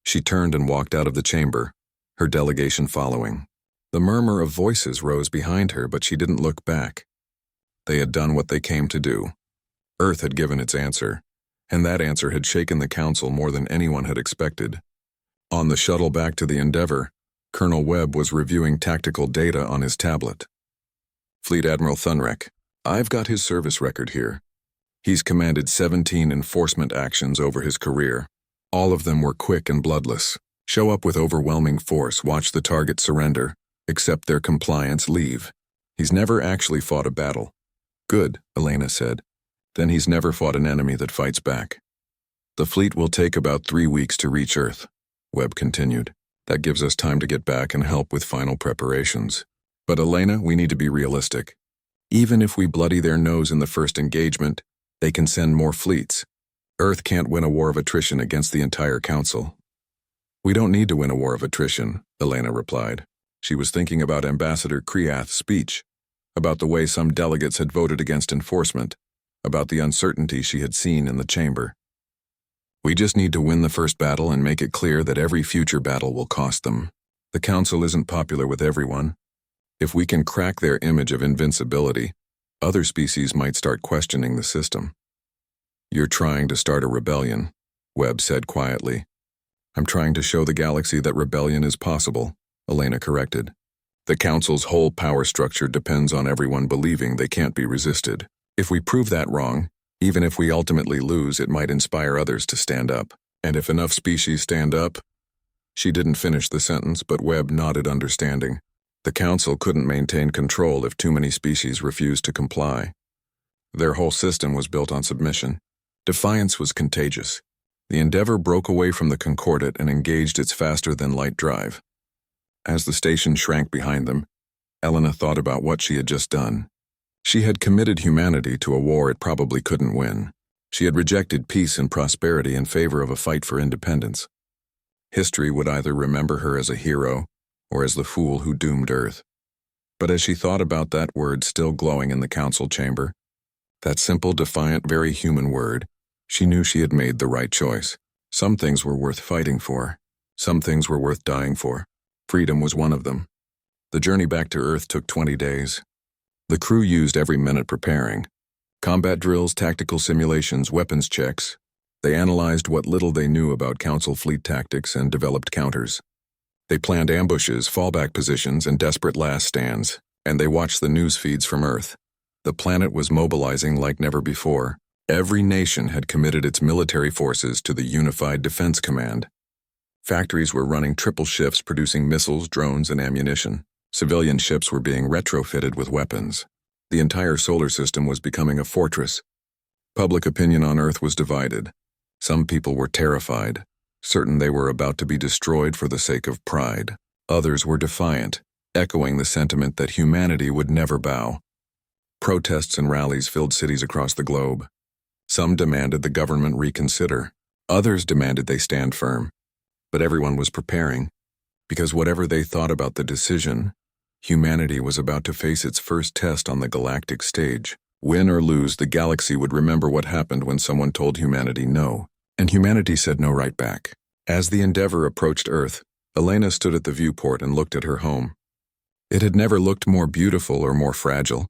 She turned and walked out of the chamber, her delegation following. The murmur of voices rose behind her, but she didn't look back. They had done what they came to do. Earth had given its answer, and that answer had shaken the Council more than anyone had expected. On the shuttle back to the Endeavor, Colonel Webb was reviewing tactical data on his tablet. Fleet Admiral Thunderek, I've got his service record here. He's commanded 17 enforcement actions over his career. All of them were quick and bloodless. Show up with overwhelming force, watch the target surrender, accept their compliance, leave. He's never actually fought a battle. Good, Elena said. Then he's never fought an enemy that fights back. The fleet will take about 3 weeks to reach Earth, Webb continued. That gives us time to get back and help with final preparations. But Elena, we need to be realistic. Even if we bloody their nose in the first engagement, they can send more fleets. Earth can't win a war of attrition against the entire Council. We don't need to win a war of attrition, Elena replied. She was thinking about Ambassador Kriath's speech, about the way some delegates had voted against enforcement, about the uncertainty she had seen in the chamber. We just need to win the first battle and make it clear that every future battle will cost them. The Council isn't popular with everyone, If we can crack their image of invincibility, other species might start questioning the system. "You're trying to start a rebellion," Webb said quietly. "I'm trying to show the galaxy that rebellion is possible," Elena corrected. "The Council's whole power structure depends on everyone believing they can't be resisted. If we prove that wrong, even if we ultimately lose, it might inspire others to stand up. And if enough species stand up—" She didn't finish the sentence, but Webb nodded understanding. The Council couldn't maintain control if too many species refused to comply. Their whole system was built on submission. Defiance was contagious. The Endeavor broke away from the Concordat and engaged its faster-than-light drive. As the station shrank behind them, Elena thought about what she had just done. She had committed humanity to a war it probably couldn't win. She had rejected peace and prosperity in favor of a fight for independence. History would either remember her as a hero or as the fool who doomed Earth. But as she thought about that word still glowing in the Council chamber, that simple, defiant, very human word, she knew she had made the right choice. Some things were worth fighting for. Some things were worth dying for. Freedom was one of them. The journey back to Earth took 20 days. The crew used every minute preparing. Combat drills, tactical simulations, weapons checks. They analyzed what little they knew about Council fleet tactics and developed counters. They planned ambushes, fallback positions, and desperate last stands, and they watched the news feeds from Earth. The planet was mobilizing like never before. Every nation had committed its military forces to the Unified Defense Command. Factories were running triple shifts producing missiles, drones, and ammunition. Civilian ships were being retrofitted with weapons. The entire solar system was becoming a fortress. Public opinion on Earth was divided. Some people were terrified, certain they were about to be destroyed for the sake of pride. Others were defiant, echoing the sentiment that humanity would never bow. Protests and rallies filled cities across the globe. Some demanded the government reconsider. Others demanded they stand firm. But everyone was preparing, because whatever they thought about the decision, humanity was about to face its first test on the galactic stage. Win or lose, the galaxy would remember what happened when someone told humanity no, and humanity said no right back. As the Endeavor approached Earth, Elena stood at the viewport and looked at her home. It had never looked more beautiful or more fragile.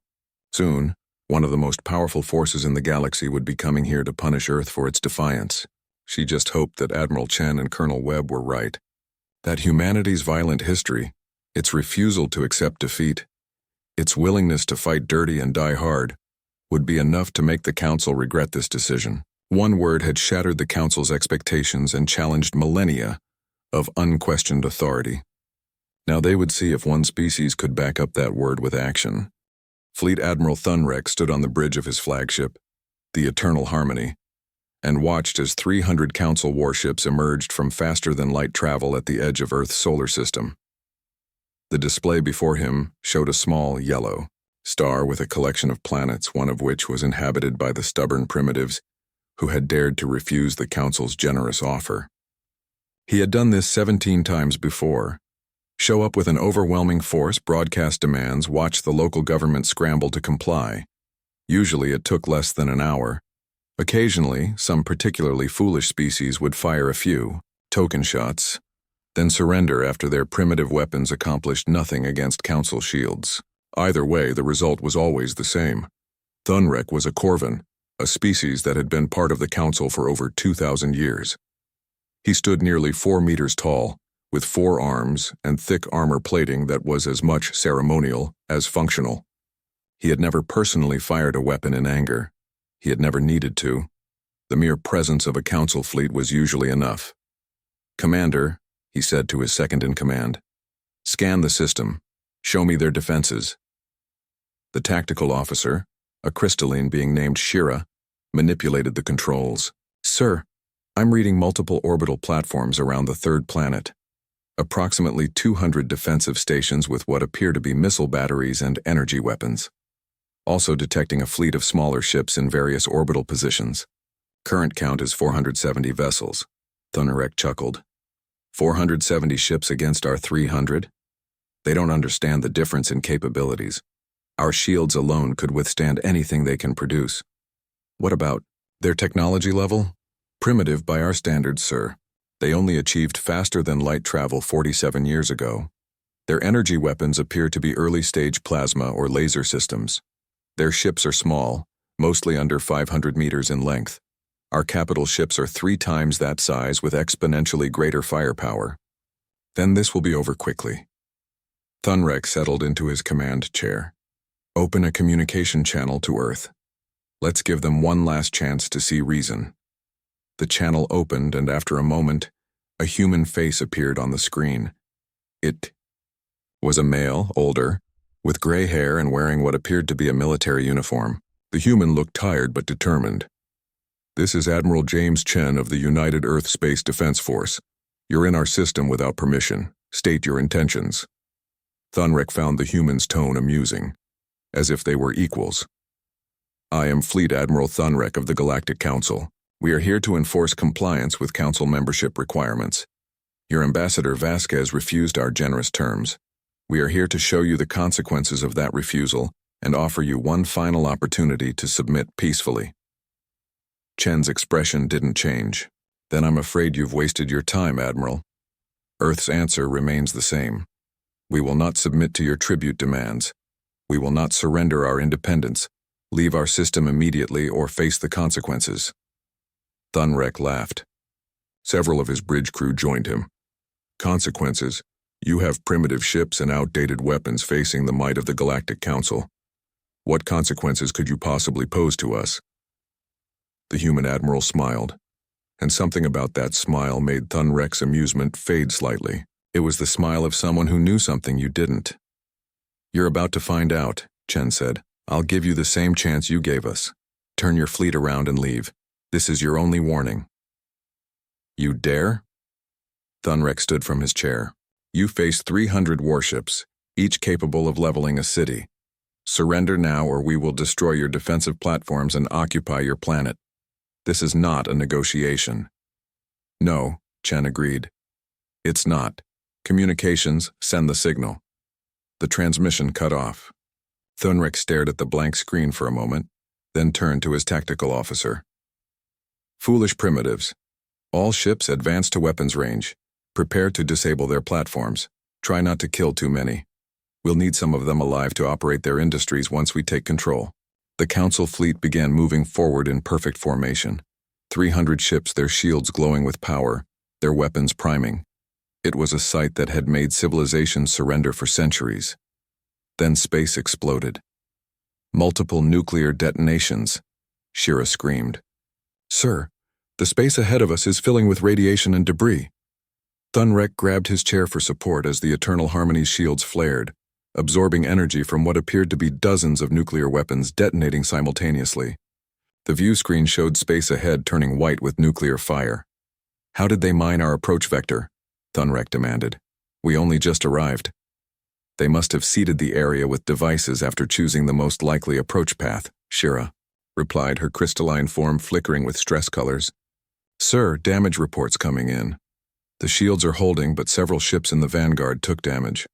Soon, one of the most powerful forces in the galaxy would be coming here to punish Earth for its defiance. She just hoped that Admiral Chen and Colonel Webb were right. That humanity's violent history, its refusal to accept defeat, its willingness to fight dirty and die hard, would be enough to make the Council regret this decision. One word had shattered the Council's expectations and challenged millennia of unquestioned authority. Now they would see if one species could back up that word with action. Fleet Admiral Thunrek stood on the bridge of his flagship, the Eternal Harmony, and watched as 300 Council warships emerged from faster-than-light travel at the edge of Earth's solar system. The display before him showed a small, yellow star with a collection of planets, one of which was inhabited by the stubborn primitives who had dared to refuse the Council's generous offer. He had done this 17 times before. Show up with an overwhelming force, broadcast demands, watch the local government scramble to comply. Usually it took less than an hour. Occasionally, some particularly foolish species would fire a few token shots, then surrender after their primitive weapons accomplished nothing against Council shields. Either way, the result was always the same. Thunrek was a Corvin, a species that had been part of the Council for over 2,000 years. He stood nearly 4 meters tall, with 4 arms and thick armor plating that was as much ceremonial as functional. He had never personally fired a weapon in anger. He had never needed to. The mere presence of a Council fleet was usually enough. "Commander," he said to his second-in-command, "scan the system. Show me their defenses." The tactical officer, a crystalline being named Shira, manipulated the controls. "Sir, I'm reading multiple orbital platforms around the third planet. Approximately 200 defensive stations with what appear to be missile batteries and energy weapons. Also detecting a fleet of smaller ships in various orbital positions. Current count is 470 vessels." Thunrek chuckled. 470 ships against our 300? They don't understand the difference in capabilities. Our shields alone could withstand anything they can produce. What about their technology level? Primitive by our standards, sir. They only achieved faster-than-light travel 47 years ago. Their energy weapons appear to be early-stage plasma or laser systems. Their ships are small, mostly under 500 meters in length. Our capital ships are 3 times that size with exponentially greater firepower. Then this will be over quickly. Thunrek settled into his command chair. Open a communication channel to Earth. Let's give them one last chance to see reason. The channel opened, and after a moment, a human face appeared on the screen. It was a male, older, with gray hair and wearing what appeared to be a military uniform. The human looked tired but determined. This is Admiral James Chen of the United Earth Space Defense Force. You're in our system without permission. State your intentions. Thunrek found the human's tone amusing, as if they were equals. I am Fleet Admiral Thunrek of the Galactic Council. We are here to enforce compliance with Council membership requirements. Your Ambassador Vasquez refused our generous terms. We are here to show you the consequences of that refusal and offer you one final opportunity to submit peacefully. Chen's expression didn't change. Then I'm afraid you've wasted your time, Admiral. Earth's answer remains the same. We will not submit to your tribute demands. We will not surrender our independence, leave our system immediately, or face the consequences. Thunrek laughed. Several of his bridge crew joined him. Consequences? You have primitive ships and outdated weapons facing the might of the Galactic Council. What consequences could you possibly pose to us? The human admiral smiled, and something about that smile made Thunrek's amusement fade slightly. It was the smile of someone who knew something you didn't. You're about to find out, Chen said. I'll give you the same chance you gave us. Turn your fleet around and leave. This is your only warning. You dare? Thunrek stood from his chair. You face 300 warships, each capable of leveling a city. Surrender now or we will destroy your defensive platforms and occupy your planet. This is not a negotiation. No, Chen agreed. It's not. Communications, send the signal. The transmission cut off. Thunrek stared at the blank screen for a moment, then turned to his tactical officer. Foolish primitives. All ships advance to weapons range. Prepare to disable their platforms. Try not to kill too many. We'll need some of them alive to operate their industries once we take control. The Council fleet began moving forward in perfect formation. 300 ships, their shields glowing with power, their weapons priming. It was a sight that had made civilizations surrender for centuries. Then space exploded. Multiple nuclear detonations. Shira screamed. Sir, the space ahead of us is filling with radiation and debris. Thunrek grabbed his chair for support as the Eternal Harmony's shields flared, absorbing energy from what appeared to be dozens of nuclear weapons detonating simultaneously. The view screen showed space ahead turning white with nuclear fire. How did they mine our approach vector? Thunrek demanded. We only just arrived. They must have seeded the area with devices after choosing the most likely approach path, Shira replied, her crystalline form flickering with stress colors. Sir, damage reports coming in. The shields are holding, but several ships in the vanguard took damage.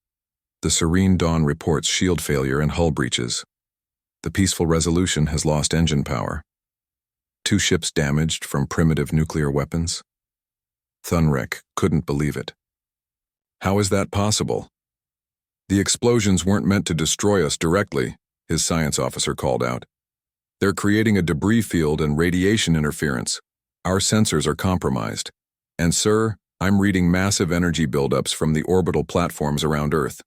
The Serene Dawn reports shield failure and hull breaches. The Peaceful Resolution has lost engine power. 2 ships damaged from primitive nuclear weapons. Thunrek couldn't believe it. How is that possible? The explosions weren't meant to destroy us directly, his science officer called out. They're creating a debris field and radiation interference. Our sensors are compromised. And sir, I'm reading massive energy buildups from the orbital platforms around Earth.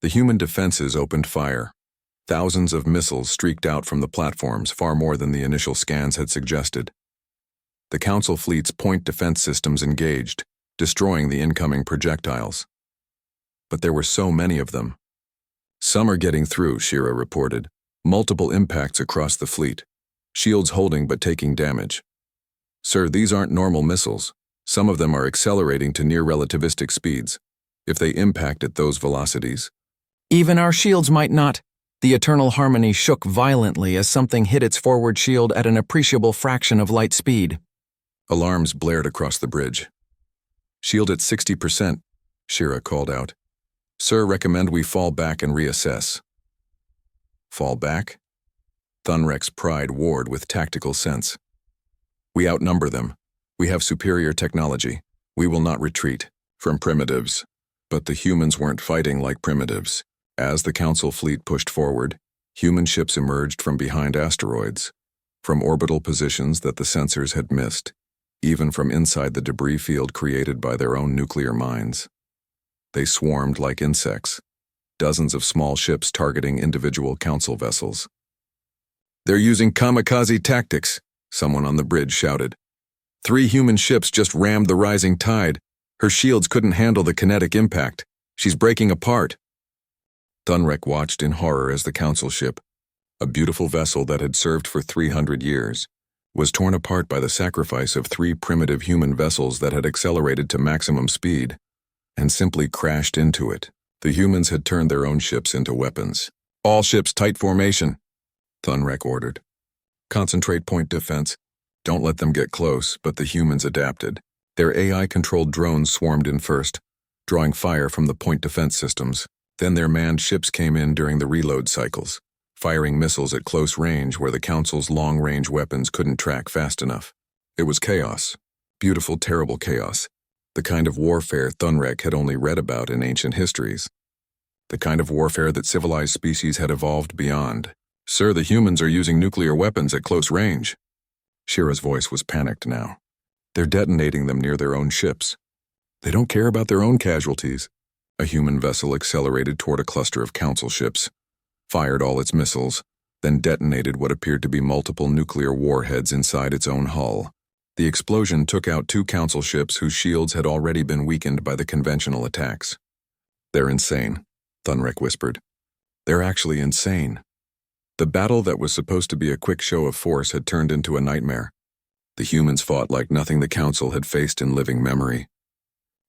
The human defenses opened fire. Thousands of missiles streaked out from the platforms, far more than the initial scans had suggested. The Council fleet's point defense systems engaged, destroying the incoming projectiles. But there were so many of them. Some are getting through, Shira reported. Multiple impacts across the fleet. Shields holding but taking damage. Sir, these aren't normal missiles. Some of them are accelerating to near relativistic speeds. If they impact at those velocities. Even our shields might not. The Eternal Harmony shook violently as something hit its forward shield at an appreciable fraction of light speed. Alarms blared across the bridge. Shield at 60%, Shira called out. Sir, recommend we fall back and reassess. Fall back? Thunrek's pride warred with tactical sense. We outnumber them. We have superior technology. We will not retreat. From primitives. But the humans weren't fighting like primitives. As the Council fleet pushed forward, human ships emerged from behind asteroids, from orbital positions that the sensors had missed, even from inside the debris field created by their own nuclear mines. They swarmed like insects, dozens of small ships targeting individual Council vessels. "They're using kamikaze tactics," someone on the bridge shouted. "3 human ships just rammed the rising tide. Her shields couldn't handle the kinetic impact. She's breaking apart." Thunrek watched in horror as the Council ship, a beautiful vessel that had served for 300 years, was torn apart by the sacrifice of 3 primitive human vessels that had accelerated to maximum speed, and simply crashed into it. The humans had turned their own ships into weapons. "All ships tight formation," Thunrek ordered. "Concentrate point defense. Don't let them get close," but the humans adapted. Their AI-controlled drones swarmed in first, drawing fire from the point defense systems. Then their manned ships came in during the reload cycles, firing missiles at close range where the Council's long-range weapons couldn't track fast enough. It was chaos. Beautiful, terrible chaos. The kind of warfare Thunrek had only read about in ancient histories. The kind of warfare that civilized species had evolved beyond. "Sir, the humans are using nuclear weapons at close range." Shira's voice was panicked now. "They're detonating them near their own ships. They don't care about their own casualties." A human vessel accelerated toward a cluster of Council ships, fired all its missiles, then detonated what appeared to be multiple nuclear warheads inside its own hull. The explosion took out 2 Council ships whose shields had already been weakened by the conventional attacks. "They're insane," Thunrek whispered. "They're actually insane." The battle that was supposed to be a quick show of force had turned into a nightmare. The humans fought like nothing the Council had faced in living memory.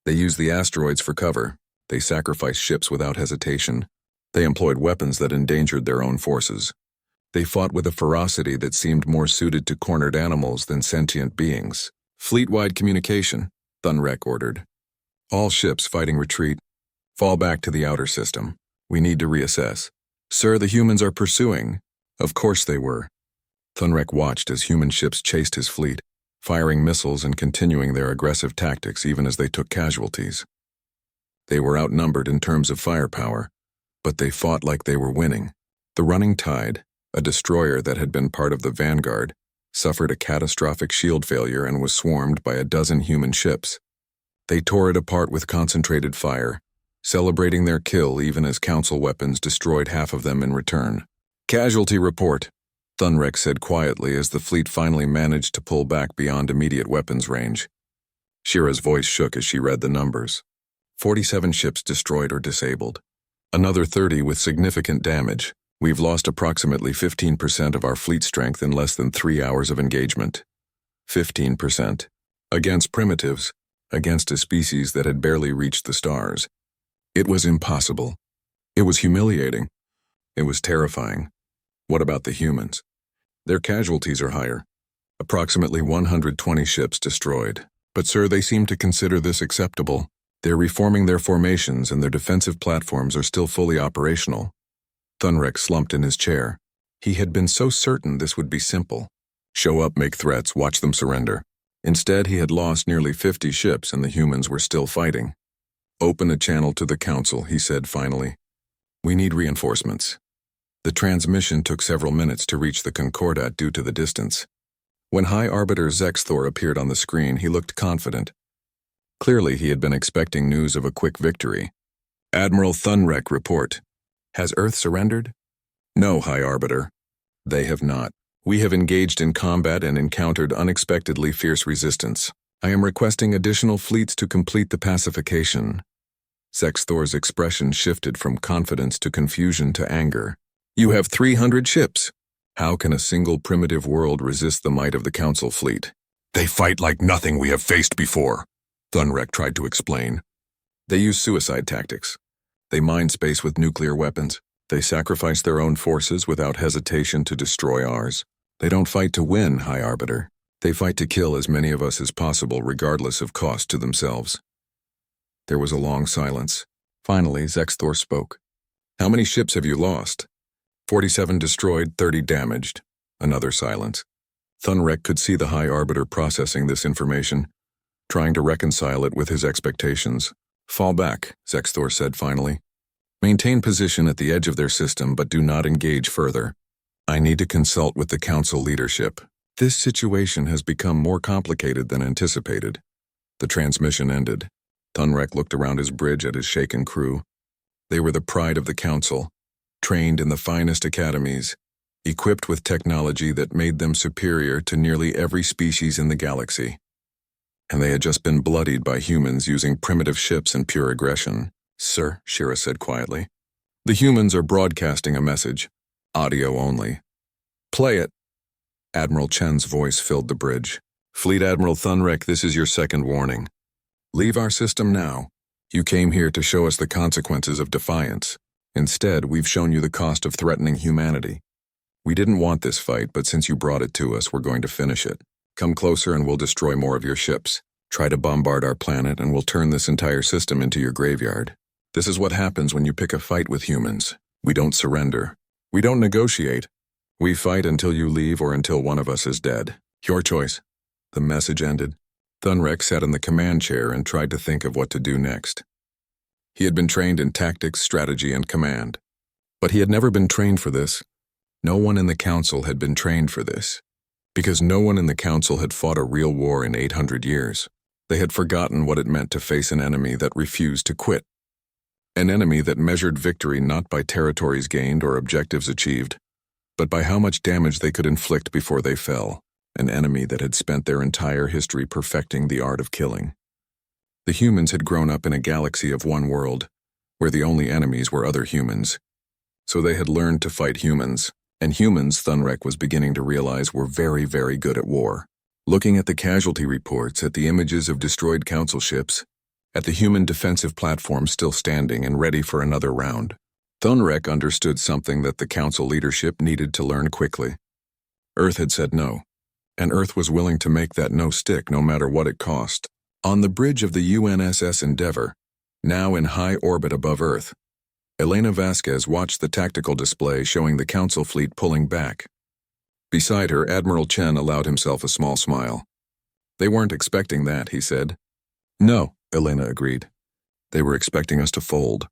They used the asteroids for cover. They sacrificed ships without hesitation. They employed weapons that endangered their own forces. They fought with a ferocity that seemed more suited to cornered animals than sentient beings. "Fleet-wide communication," Thunrek ordered. "All ships fighting retreat. Fall back to the outer system. We need to reassess." "Sir, the humans are pursuing." Of course they were. Thunrek watched as human ships chased his fleet, firing missiles and continuing their aggressive tactics even as they took casualties. They were outnumbered in terms of firepower, but they fought like they were winning. The running tide, a destroyer that had been part of the vanguard, suffered a catastrophic shield failure and was swarmed by a dozen human ships. They tore it apart with concentrated fire, celebrating their kill even as Council weapons destroyed half of them in return. "Casualty report," Thunrek said quietly as the fleet finally managed to pull back beyond immediate weapons range. Shira's voice shook as she read the numbers. 47 ships destroyed or disabled. Another 30 with significant damage. We've lost approximately 15% of our fleet strength in less than 3 hours of engagement. 15%. Against primitives, against a species that had barely reached the stars. It was impossible. It was humiliating. It was terrifying. What about the humans? Their casualties are higher. Approximately 120 ships destroyed. But sir, they seem to consider this acceptable. They're reforming their formations and their defensive platforms are still fully operational. Thunrek slumped in his chair. He had been so certain this would be simple. Show up, make threats, watch them surrender. Instead, he had lost nearly 50 ships and the humans were still fighting. "Open a channel to the Council," he said finally. "We need reinforcements." The transmission took several minutes to reach the Concordat due to the distance. When High Arbiter Zexthor appeared on the screen, he looked confident. Clearly, he had been expecting news of a quick victory. "Admiral Thunrek, report. Has Earth surrendered?" "No, High Arbiter. They have not. We have engaged in combat and encountered unexpectedly fierce resistance. I am requesting additional fleets to complete the pacification." Zexthor's expression shifted from confidence to confusion to anger. "You have 300 ships. How can a single primitive world resist the might of the Council fleet?" "They fight like nothing we have faced before," Thunrek tried to explain. "They use suicide tactics. They mine space with nuclear weapons. They sacrifice their own forces without hesitation to destroy ours. They don't fight to win, High Arbiter. They fight to kill as many of us as possible regardless of cost to themselves." There was a long silence. Finally, Zexthor spoke. "How many ships have you lost?" 47 destroyed, 30 damaged. Another silence. Thunrek could see the High Arbiter processing this information, trying to reconcile it with his expectations. Fall back, Zexthor said finally. Maintain position at the edge of their system, but do not engage further. I need to consult with the Council leadership. This situation has become more complicated than anticipated. The transmission ended. Thunrek looked around his bridge at his shaken crew. They were the pride of the Council, trained in the finest academies, equipped with technology that made them superior to nearly every species in the galaxy. And they had just been bloodied by humans using primitive ships and pure aggression. Sir, Shira said quietly. The humans are broadcasting a message. Audio only. Play it. Admiral Chen's voice filled the bridge. Fleet Admiral Thunrek, this is your second warning. Leave our system now. You came here to show us the consequences of defiance. Instead, we've shown you the cost of threatening humanity. We didn't want this fight, but since you brought it to us, we're going to finish it. Come closer and we'll destroy more of your ships. Try to bombard our planet and we'll turn this entire system into your graveyard. This is what happens when you pick a fight with humans. We don't surrender. We don't negotiate. We fight until you leave or until one of us is dead. Your choice. The message ended. Thunrek sat in the command chair and tried to think of what to do next. He had been trained in tactics, strategy, and command. But he had never been trained for this. No one in the Council had been trained for this. Because no one in the Council had fought a real war in 800 years. They had forgotten what it meant to face an enemy that refused to quit. An enemy that measured victory not by territories gained or objectives achieved, but by how much damage they could inflict before they fell. An enemy that had spent their entire history perfecting the art of killing. The humans had grown up in a galaxy of one world, where the only enemies were other humans. So they had learned to fight humans, and humans, Thunrek was beginning to realize, were very, very good at war. Looking at the casualty reports, at the images of destroyed Council ships, at the human defensive platform still standing and ready for another round, Thunrek understood something that the Council leadership needed to learn quickly. Earth had said no, and Earth was willing to make that no stick no matter what it cost. On the bridge of the UNSS Endeavour, now in high orbit above Earth, Elena Vasquez watched the tactical display showing the Council fleet pulling back. Beside her, Admiral Chen allowed himself a small smile. They weren't expecting that, he said. No, Elena agreed. They were expecting us to fold.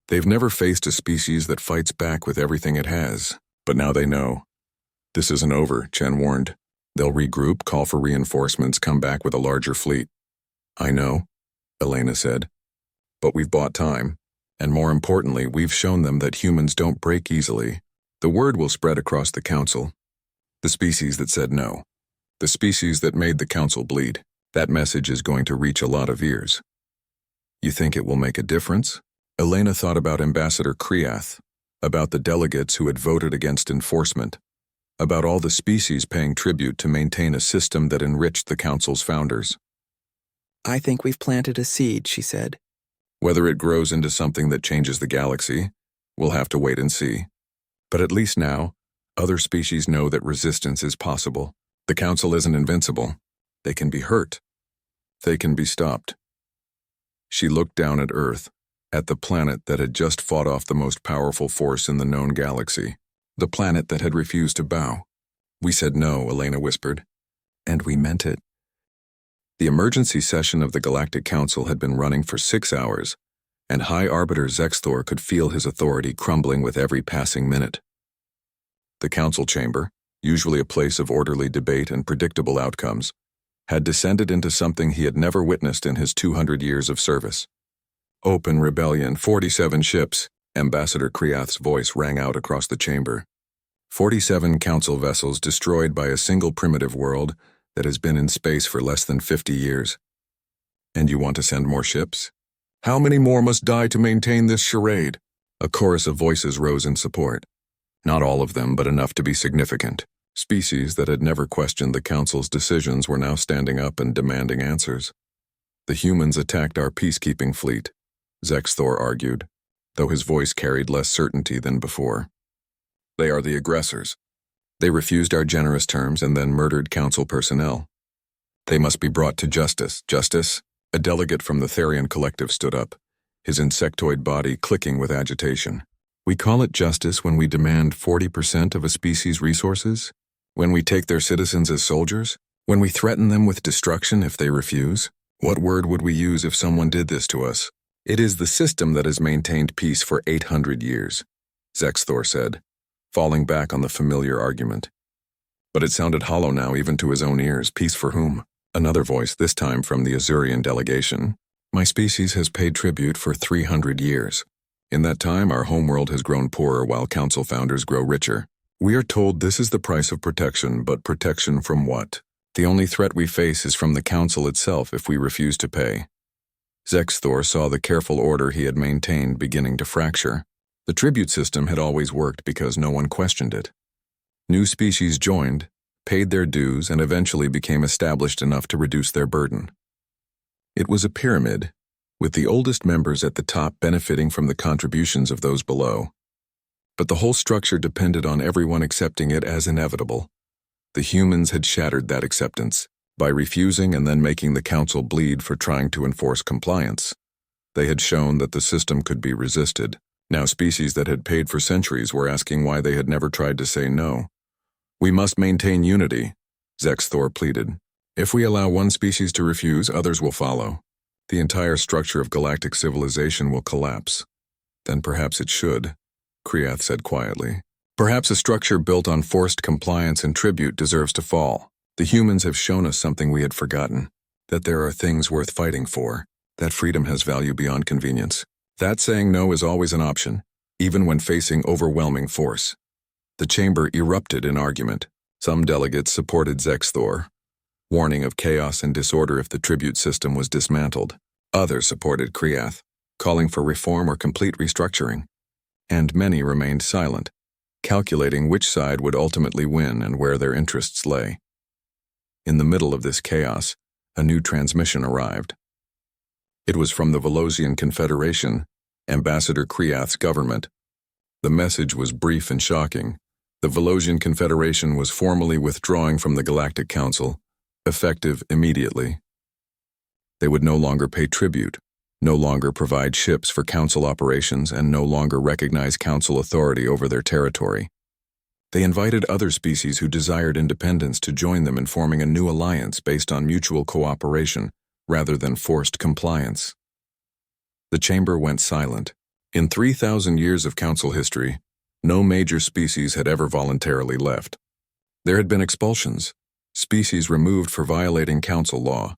They've never faced a species that fights back with everything it has, but now they know. This isn't over, Chen warned. They'll regroup, call for reinforcements, come back with a larger fleet. I know, Elena said. But we've bought time. And more importantly, we've shown them that humans don't break easily. The word will spread across the Council. The species that said no. The species that made the Council bleed. That message is going to reach a lot of ears. You think it will make a difference? Elena thought about Ambassador Kriath, about the delegates who had voted against enforcement, about all the species paying tribute to maintain a system that enriched the Council's founders. I think we've planted a seed, she said. Whether it grows into something that changes the galaxy, we'll have to wait and see. But at least now, other species know that resistance is possible. The Council isn't invincible. They can be hurt. They can be stopped. She looked down at Earth, at the planet that had just fought off the most powerful force in the known galaxy, the planet that had refused to bow. We said no, Elena whispered. And we meant it. The emergency session of the Galactic Council had been running for 6 hours, and High Arbiter Zexthor could feel his authority crumbling with every passing minute. The Council chamber, usually a place of orderly debate and predictable outcomes, had descended into something he had never witnessed in his 200 years of service. Open rebellion, 47 ships, Ambassador Kriath's voice rang out across the chamber. 47 Council vessels destroyed by a single primitive world that has been in space for less than 50 years. And you want to send more ships? How many more must die to maintain this charade? A chorus of voices rose in support. Not all of them, but enough to be significant. Species that had never questioned the Council's decisions were now standing up and demanding answers. The humans attacked our peacekeeping fleet, Zexthor argued, though his voice carried less certainty than before. They are the aggressors. They refused our generous terms and then murdered Council personnel. They must be brought to justice. Justice? A delegate from the Therian Collective stood up, his insectoid body clicking with agitation. We call it justice when we demand 40% of a species' resources? When we take their citizens as soldiers? When we threaten them with destruction if they refuse? What word would we use if someone did this to us? It is the system that has maintained peace for 800 years, Zexthor said, falling back on the familiar argument. But it sounded hollow now even to his own ears. Peace for whom? Another voice, this time from the Azurian delegation. My species has paid tribute for 300 years. In that time, our homeworld has grown poorer while council founders grow richer. We are told this is the price of protection, but protection from what? The only threat we face is from the council itself if we refuse to pay. Zexthor saw the careful order he had maintained beginning to fracture. The tribute system had always worked because no one questioned it. New species joined, paid their dues, and eventually became established enough to reduce their burden. It was a pyramid, with the oldest members at the top benefiting from the contributions of those below. But the whole structure depended on everyone accepting it as inevitable. The humans had shattered that acceptance by refusing and then making the council bleed for trying to enforce compliance. They had shown that the system could be resisted. Now species that had paid for centuries were asking why they had never tried to say no. We must maintain unity, Zexthor pleaded. If we allow one species to refuse, others will follow. The entire structure of galactic civilization will collapse. Then perhaps it should, Kriath said quietly. Perhaps a structure built on forced compliance and tribute deserves to fall. The humans have shown us something we had forgotten, that there are things worth fighting for, that freedom has value beyond convenience. That saying no is always an option, even when facing overwhelming force. The chamber erupted in argument. Some delegates supported Zexthor, warning of chaos and disorder if the tribute system was dismantled. Others supported Kriath, calling for reform or complete restructuring. And many remained silent, calculating which side would ultimately win and where their interests lay. In the middle of this chaos, a new transmission arrived. It was from the Velosian Confederation, Ambassador Kriath's government. The message was brief and shocking. The Velosian Confederation was formally withdrawing from the Galactic Council, effective immediately. They would no longer pay tribute, no longer provide ships for Council operations, and no longer recognize Council authority over their territory. They invited other species who desired independence to join them in forming a new alliance based on mutual cooperation rather than forced compliance. The chamber went silent. In 3,000 years of Council history, no major species had ever voluntarily left. There had been expulsions, species removed for violating Council law.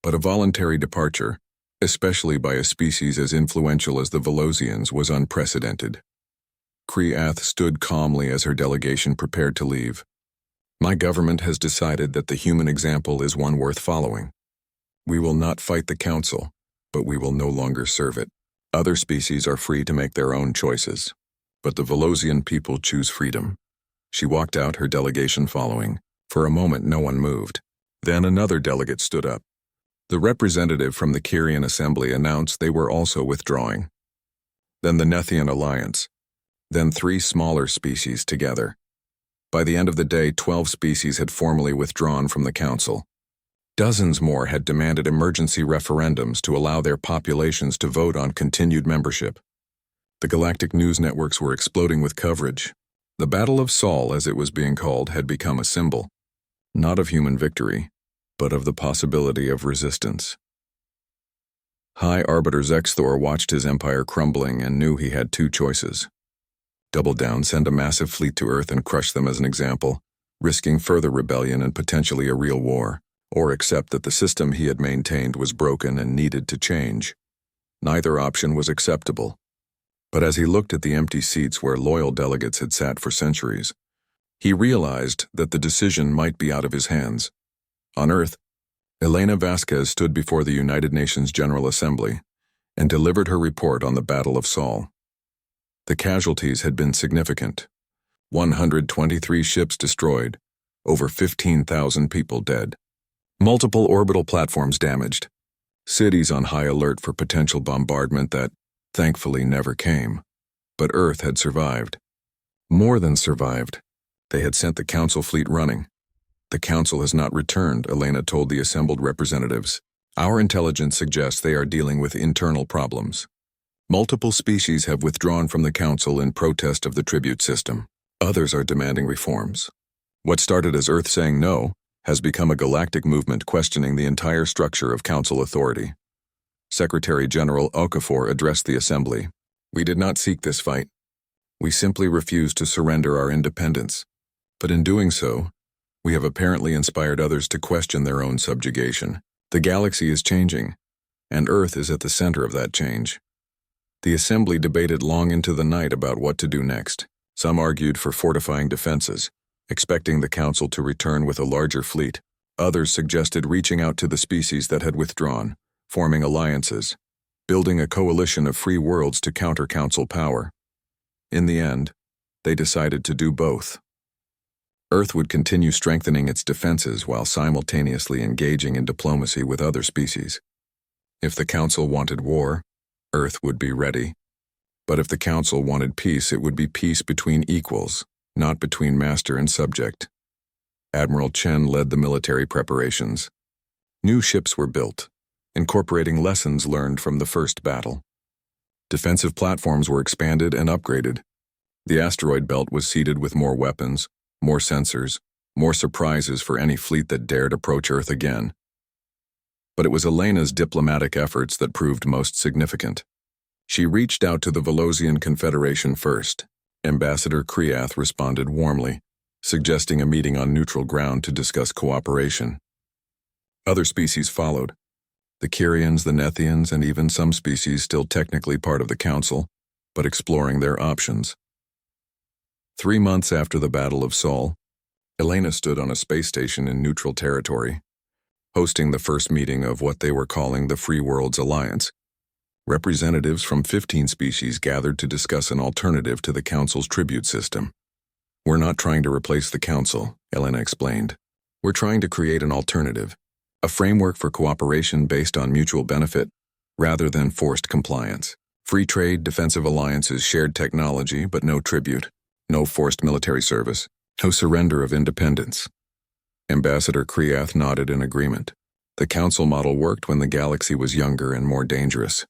But a voluntary departure, especially by a species as influential as the Velosians, was unprecedented. Kriath stood calmly as her delegation prepared to leave. My government has decided that the human example is one worth following. We will not fight the Council, but we will no longer serve it. Other species are free to make their own choices. But the Velosian people choose freedom. She walked out, her delegation following. For a moment, no one moved. Then another delegate stood up. The representative from the Kyrian Assembly announced they were also withdrawing. Then the Nethian Alliance. Then 3 smaller species together. By the end of the day, 12 species had formally withdrawn from the Council. Dozens more had demanded emergency referendums to allow their populations to vote on continued membership. The galactic news networks were exploding with coverage. The Battle of Sol, as it was being called, had become a symbol, not of human victory, but of the possibility of resistance. High Arbiter Zexthor watched his empire crumbling and knew he had 2 choices. Double down, send a massive fleet to Earth and crush them as an example, risking further rebellion and potentially a real war, or accept that the system he had maintained was broken and needed to change. Neither option was acceptable. But as he looked at the empty seats where loyal delegates had sat for centuries, he realized that the decision might be out of his hands. On Earth, Elena Vasquez stood before the United Nations General Assembly and delivered her report on the Battle of Sol. The casualties had been significant. 123 ships destroyed, over 15,000 people dead. Multiple orbital platforms damaged. Cities on high alert for potential bombardment that, thankfully, never came. But Earth had survived. More than survived. They had sent the Council fleet running. The Council has not returned, Elena told the assembled representatives. Our intelligence suggests they are dealing with internal problems. Multiple species have withdrawn from the Council in protest of the tribute system. Others are demanding reforms. What started as Earth saying no has become a galactic movement questioning the entire structure of Council authority. Secretary General Okafor addressed the assembly. We did not seek this fight. We simply refused to surrender our independence. But in doing so, we have apparently inspired others to question their own subjugation. The galaxy is changing, and Earth is at the center of that change. The assembly debated long into the night about what to do next. Some argued for fortifying defenses, expecting the Council to return with a larger fleet. Others suggested reaching out to the species that had withdrawn, forming alliances, building a coalition of free worlds to counter Council power. In the end, they decided to do both. Earth would continue strengthening its defenses while simultaneously engaging in diplomacy with other species. If the Council wanted war, Earth would be ready. But if the Council wanted peace, it would be peace between equals, not between master and subject. Admiral Chen led the military preparations. New ships were built, incorporating lessons learned from the first battle. Defensive platforms were expanded and upgraded. The asteroid belt was seeded with more weapons, more sensors, more surprises for any fleet that dared approach Earth again. But it was Elena's diplomatic efforts that proved most significant. She reached out to the Velosian Confederation first. Ambassador Kriath responded warmly, suggesting a meeting on neutral ground to discuss cooperation. Other species followed. The Kyrians, the Nethians, and even some species still technically part of the Council, but exploring their options. 3 months after the Battle of Sol, Elena stood on a space station in neutral territory, hosting the first meeting of what they were calling the Free Worlds Alliance. Representatives from 15 species gathered to discuss an alternative to the Council's tribute system. We're not trying to replace the Council, Elena explained. We're trying to create an alternative, a framework for cooperation based on mutual benefit, rather than forced compliance. Free trade, defensive alliances, shared technology, but no tribute, no forced military service, no surrender of independence. Ambassador Kriath nodded in agreement. The Council model worked when the galaxy was younger and more dangerous.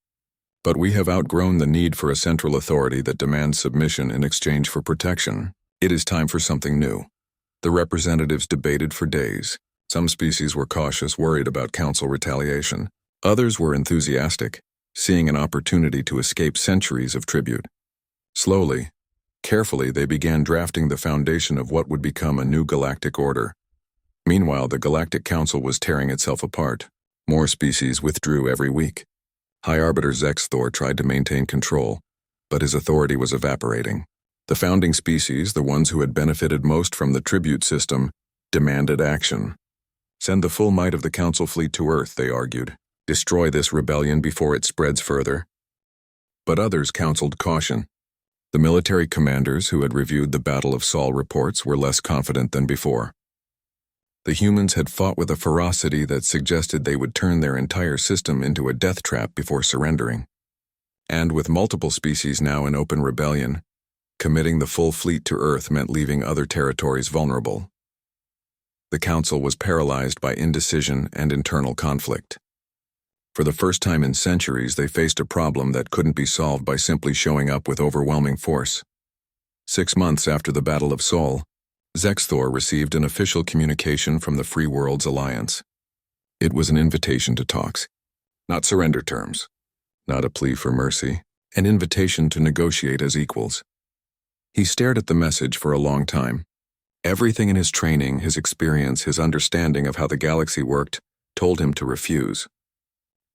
But we have outgrown the need for a central authority that demands submission in exchange for protection. It is time for something new. The representatives debated for days. Some species were cautious, worried about Council retaliation. Others were enthusiastic, seeing an opportunity to escape centuries of tribute. Slowly, carefully, they began drafting the foundation of what would become a new galactic order. Meanwhile, the Galactic Council was tearing itself apart. More species withdrew every week. High Arbiter Zexthor tried to maintain control, but his authority was evaporating. The founding species, the ones who had benefited most from the tribute system, demanded action. Send the full might of the Council fleet to Earth, they argued. Destroy this rebellion before it spreads further. But others counseled caution. The military commanders who had reviewed the Battle of Sol reports were less confident than before. The humans had fought with a ferocity that suggested they would turn their entire system into a death trap before surrendering. And with multiple species now in open rebellion, committing the full fleet to Earth meant leaving other territories vulnerable. The Council was paralyzed by indecision and internal conflict. For the first time in centuries, they faced a problem that couldn't be solved by simply showing up with overwhelming force. 6 months after the Battle of Sol, Zexthor received an official communication from the Free Worlds Alliance. It was an invitation to talks, not surrender terms, not a plea for mercy, an invitation to negotiate as equals. He stared at the message for a long time. Everything in his training, his experience, his understanding of how the galaxy worked, told him to refuse.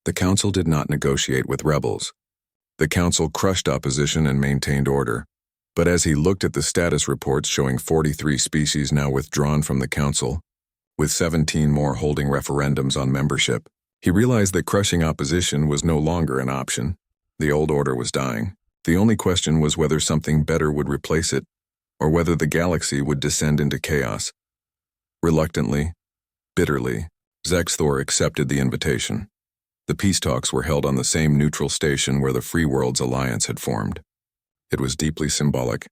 The Council did not negotiate with rebels. The Council crushed opposition and maintained order. But as he looked at the status reports showing 43 species now withdrawn from the Council, with 17 more holding referendums on membership, he realized that crushing opposition was no longer an option. The old order was dying. The only question was whether something better would replace it, or whether the galaxy would descend into chaos. Reluctantly, bitterly, Zexthor accepted the invitation. The peace talks were held on the same neutral station where the Free Worlds Alliance had formed. It was deeply symbolic.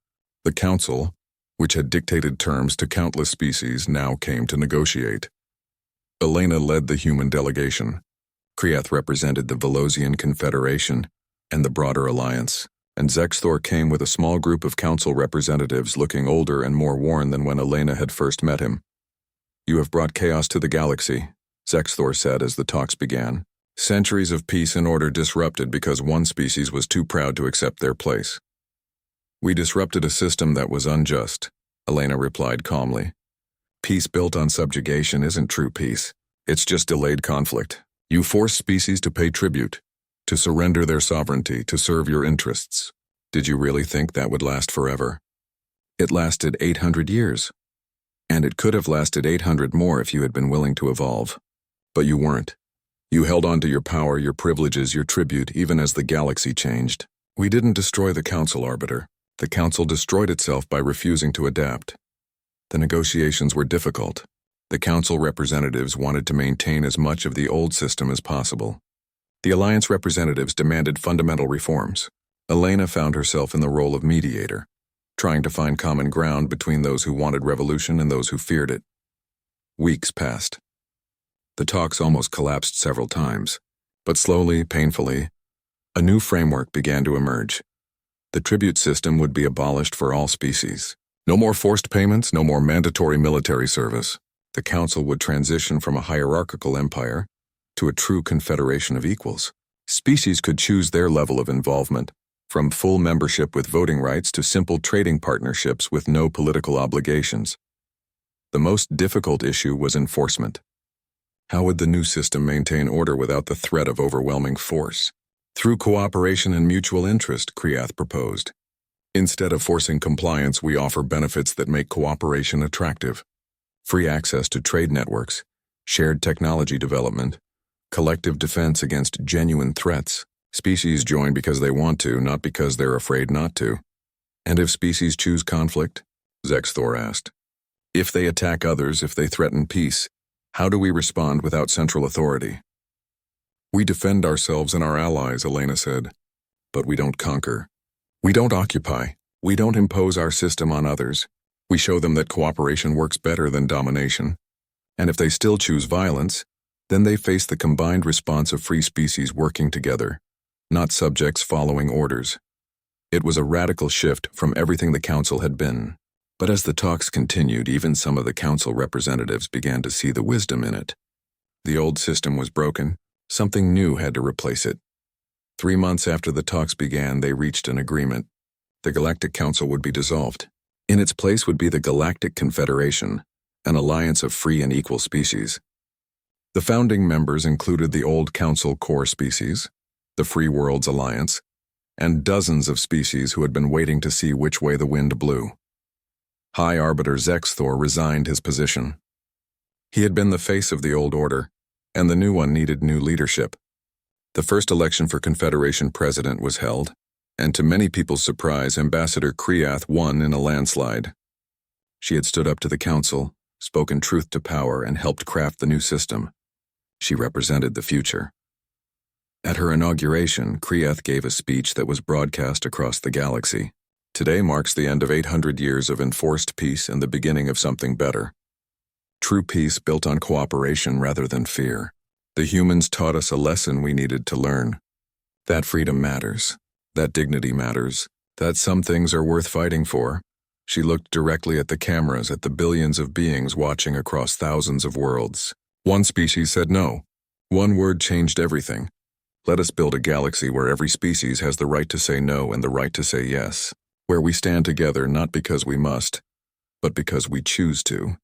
The Council, which had dictated terms to countless species, now came to negotiate. Elena led the human delegation. Kriath represented the Velosian Confederation and the broader alliance, and Zexthor came with a small group of Council representatives looking older and more worn than when Elena had first met him. You have brought chaos to the galaxy, Zexthor said as the talks began. Centuries of peace and order disrupted because one species was too proud to accept their place. We disrupted a system that was unjust, Elena replied calmly. Peace built on subjugation isn't true peace. It's just delayed conflict. You force species to pay tribute, to surrender their sovereignty, to serve your interests. Did you really think that would last forever? It lasted 800 years. And it could have lasted 800 more if you had been willing to evolve. But you weren't. You held on to your power, your privileges, your tribute, even as the galaxy changed. We didn't destroy the Council, Arbiter. The Council destroyed itself by refusing to adapt. The negotiations were difficult. The Council representatives wanted to maintain as much of the old system as possible. The Alliance representatives demanded fundamental reforms. Elena found herself in the role of mediator, trying to find common ground between those who wanted revolution and those who feared it. Weeks passed. The talks almost collapsed several times, but slowly, painfully, a new framework began to emerge. The tribute system would be abolished for all species. No more forced payments, no more mandatory military service. The Council would transition from a hierarchical empire to a true confederation of equals. Species could choose their level of involvement, from full membership with voting rights to simple trading partnerships with no political obligations. The most difficult issue was enforcement. How would the new system maintain order without the threat of overwhelming force? Through cooperation and mutual interest, Kriath proposed. Instead of forcing compliance, we offer benefits that make cooperation attractive. Free access to trade networks, shared technology development, collective defense against genuine threats. Species join because they want to, not because they're afraid not to. And if species choose conflict? Zexthor asked. If they attack others, if they threaten peace, how do we respond without central authority? We defend ourselves and our allies, Elena said. But we don't conquer. We don't occupy. We don't impose our system on others. We show them that cooperation works better than domination. And if they still choose violence, then they face the combined response of free species working together, not subjects following orders. It was a radical shift from everything the Council had been. But as the talks continued, even some of the Council representatives began to see the wisdom in it. The old system was broken. Something new had to replace it. 3 months after the talks began, they reached an agreement. The Galactic Council would be dissolved. In its place would be the Galactic Confederation, an alliance of free and equal species. The founding members included the old Council core species, the Free Worlds Alliance, and dozens of species who had been waiting to see which way the wind blew. High Arbiter Zexthor resigned his position. He had been the face of the old order, and the new one needed new leadership. The first election for Confederation president was held, and to many people's surprise, Ambassador Kriath won in a landslide. She had stood up to the Council, spoken truth to power, and helped craft the new system. She represented the future. At her inauguration, Kriath gave a speech that was broadcast across the galaxy. Today marks the end of 800 years of enforced peace and the beginning of something better. True peace built on cooperation rather than fear. The humans taught us a lesson we needed to learn. That freedom matters. That dignity matters. That some things are worth fighting for. She looked directly at the cameras, at the billions of beings watching across thousands of worlds. One species said no. One word changed everything. Let us build a galaxy where every species has the right to say no and the right to say yes. Where we stand together not because we must, but because we choose to.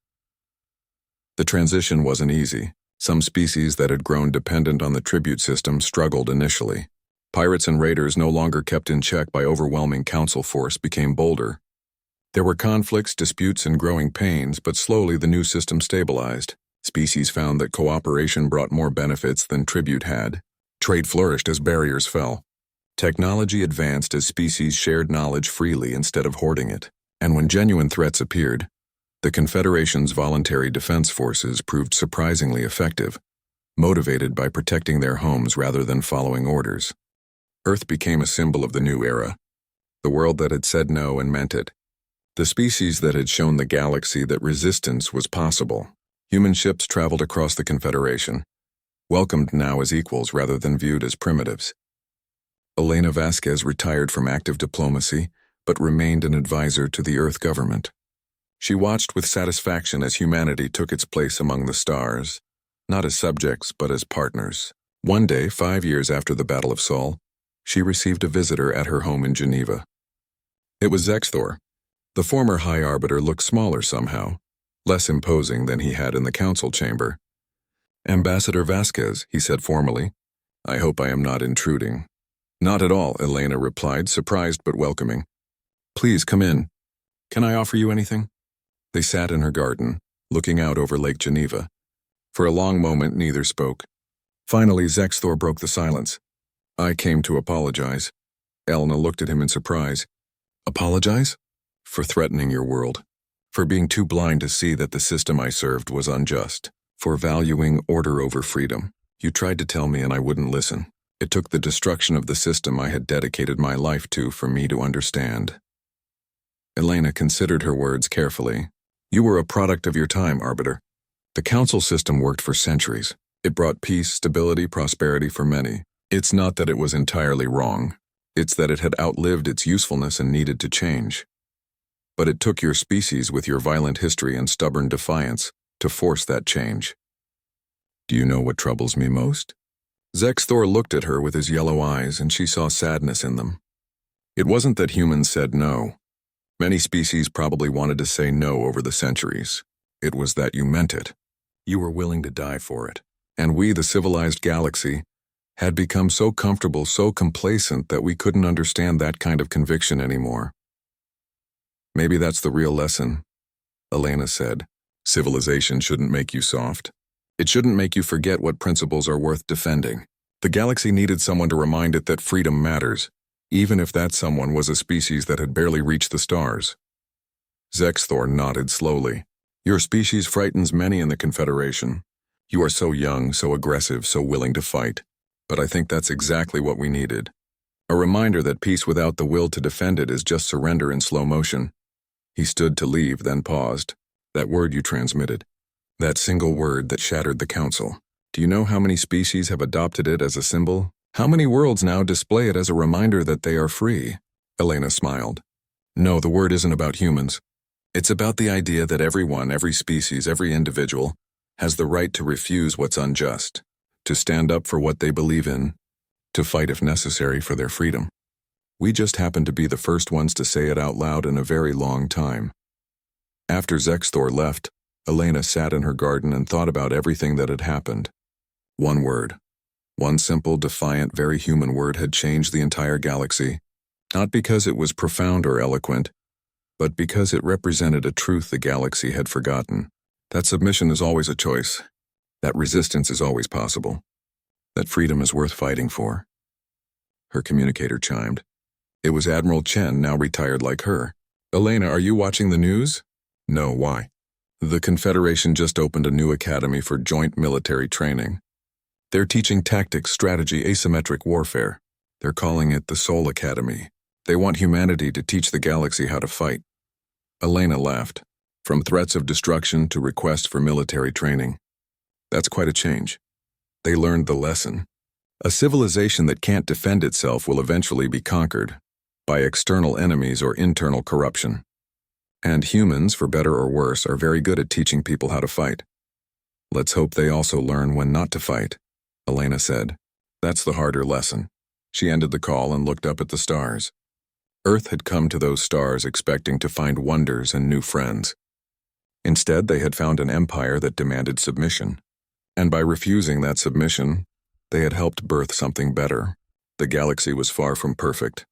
The transition wasn't easy. Some species that had grown dependent on the tribute system struggled initially. Pirates and raiders, no longer kept in check by overwhelming Council force, became bolder. There were conflicts, disputes, and growing pains, but slowly the new system stabilized. Species found that cooperation brought more benefits than tribute had. Trade flourished as barriers fell. Technology advanced as species shared knowledge freely instead of hoarding it. And when genuine threats appeared, the Confederation's voluntary defense forces proved surprisingly effective, motivated by protecting their homes rather than following orders. Earth became a symbol of the new era, the world that had said no and meant it. The species that had shown the galaxy that resistance was possible. Human ships traveled across the Confederation, welcomed now as equals rather than viewed as primitives. Elena Vasquez retired from active diplomacy, but remained an advisor to the Earth government. She watched with satisfaction as humanity took its place among the stars, not as subjects but as partners. One day, 5 years after the Battle of Sol, she received a visitor at her home in Geneva. It was Zexthor. The former High Arbiter looked smaller somehow, less imposing than he had in the council chamber. "Ambassador Vasquez," he said formally. "I hope I am not intruding." "Not at all," Elena replied, surprised but welcoming. "Please come in. Can I offer you anything?" They sat in her garden, looking out over Lake Geneva. For a long moment, neither spoke. Finally, Zexthor broke the silence. "I came to apologize." Elena looked at him in surprise. "Apologize?" "For threatening your world. For being too blind to see that the system I served was unjust. For valuing order over freedom. You tried to tell me and I wouldn't listen. It took the destruction of the system I had dedicated my life to for me to understand." Elena considered her words carefully. "You were a product of your time, Arbiter. The council system worked for centuries. It brought peace, stability, prosperity for many. It's not that it was entirely wrong. It's that it had outlived its usefulness and needed to change. But it took your species with your violent history and stubborn defiance to force that change. Do you know what troubles me most?" Zexthor looked at her with his yellow eyes, and she saw sadness in them. It wasn't that humans said no. Many species probably wanted to say no over the centuries. It was that you meant it. You were willing to die for it. And we, the civilized galaxy, had become so comfortable, so complacent that we couldn't understand that kind of conviction anymore. "Maybe that's the real lesson," Elena said. "Civilization shouldn't make you soft. It shouldn't make you forget what principles are worth defending. The galaxy needed someone to remind it that freedom matters, even if that someone was a species that had barely reached the stars." Zexthor nodded slowly. "Your species frightens many in the Confederation. You are so young, so aggressive, so willing to fight. But I think that's exactly what we needed. A reminder that peace without the will to defend it is just surrender in slow motion." He stood to leave, then paused. "That word you transmitted. That single word that shattered the council. Do you know how many species have adopted it as a symbol? How many worlds now display it as a reminder that they are free?" Elena smiled. "No, the word isn't about humans. It's about the idea that everyone, every species, every individual, has the right to refuse what's unjust, to stand up for what they believe in, to fight if necessary for their freedom. We just happen to be the first ones to say it out loud in a very long time." After Zexthor left, Elena sat in her garden and thought about everything that had happened. One word. One simple, defiant, very human word had changed the entire galaxy, not because it was profound or eloquent, but because it represented a truth the galaxy had forgotten. That submission is always a choice. That resistance is always possible. That freedom is worth fighting for. Her communicator chimed. It was Admiral Chen, now retired like her. "Elena, are you watching the news?" "No, why?" "The Confederation just opened a new academy for joint military training. They're teaching tactics, strategy, asymmetric warfare. They're calling it the Sol Academy. They want humanity to teach the galaxy how to fight." Elena laughed. From threats of destruction to requests for military training. That's quite a change. They learned the lesson. A civilization that can't defend itself will eventually be conquered by external enemies or internal corruption. And humans, for better or worse, are very good at teaching people how to fight. "Let's hope they also learn when not to fight," Elena said. "That's the harder lesson." She ended the call and looked up at the stars. Earth had come to those stars expecting to find wonders and new friends. Instead, they had found an empire that demanded submission. And by refusing that submission, they had helped birth something better. The galaxy was far from perfect.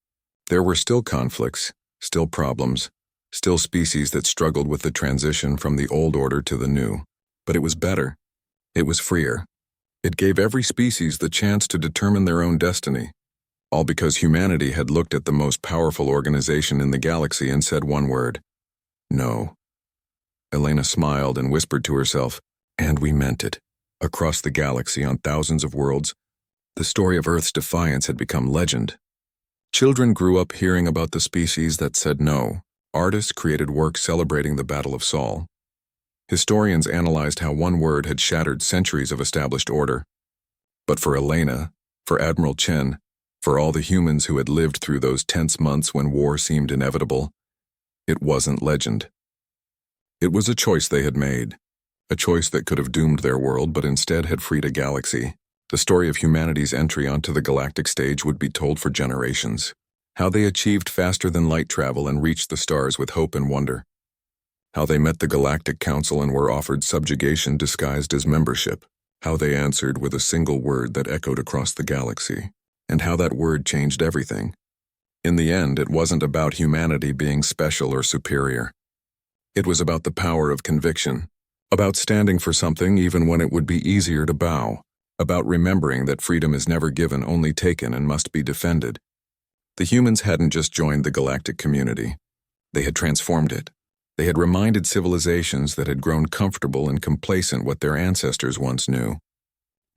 There were still conflicts, still problems, still species that struggled with the transition from the old order to the new. But it was better. It was freer. It gave every species the chance to determine their own destiny. All because humanity had looked at the most powerful organization in the galaxy and said one word. No. Elena smiled and whispered to herself, and we meant it. Across the galaxy on thousands of worlds, the story of Earth's defiance had become legend. Children grew up hearing about the species that said no. Artists created work celebrating the Battle of Sol. Historians analyzed how one word had shattered centuries of established order. But for Elena, for Admiral Chen, for all the humans who had lived through those tense months when war seemed inevitable, it wasn't legend. It was a choice they had made, a choice that could have doomed their world but instead had freed a galaxy, The story of humanity's entry onto the galactic stage would be told for generations. How they achieved faster than light travel and reached the stars with hope and wonder. How they met the Galactic Council and were offered subjugation disguised as membership. How they answered with a single word that echoed across the galaxy. And how that word changed everything. In the end, it wasn't about humanity being special or superior. It was about the power of conviction. About standing for something even when it would be easier to bow. About remembering that freedom is never given, only taken, and must be defended. The humans hadn't just joined the galactic community. They had transformed it. They had reminded civilizations that had grown comfortable and complacent what their ancestors once knew.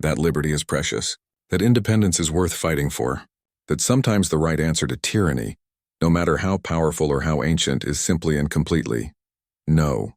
That liberty is precious. That independence is worth fighting for. That sometimes the right answer to tyranny, no matter how powerful or how ancient, is simply and completely no.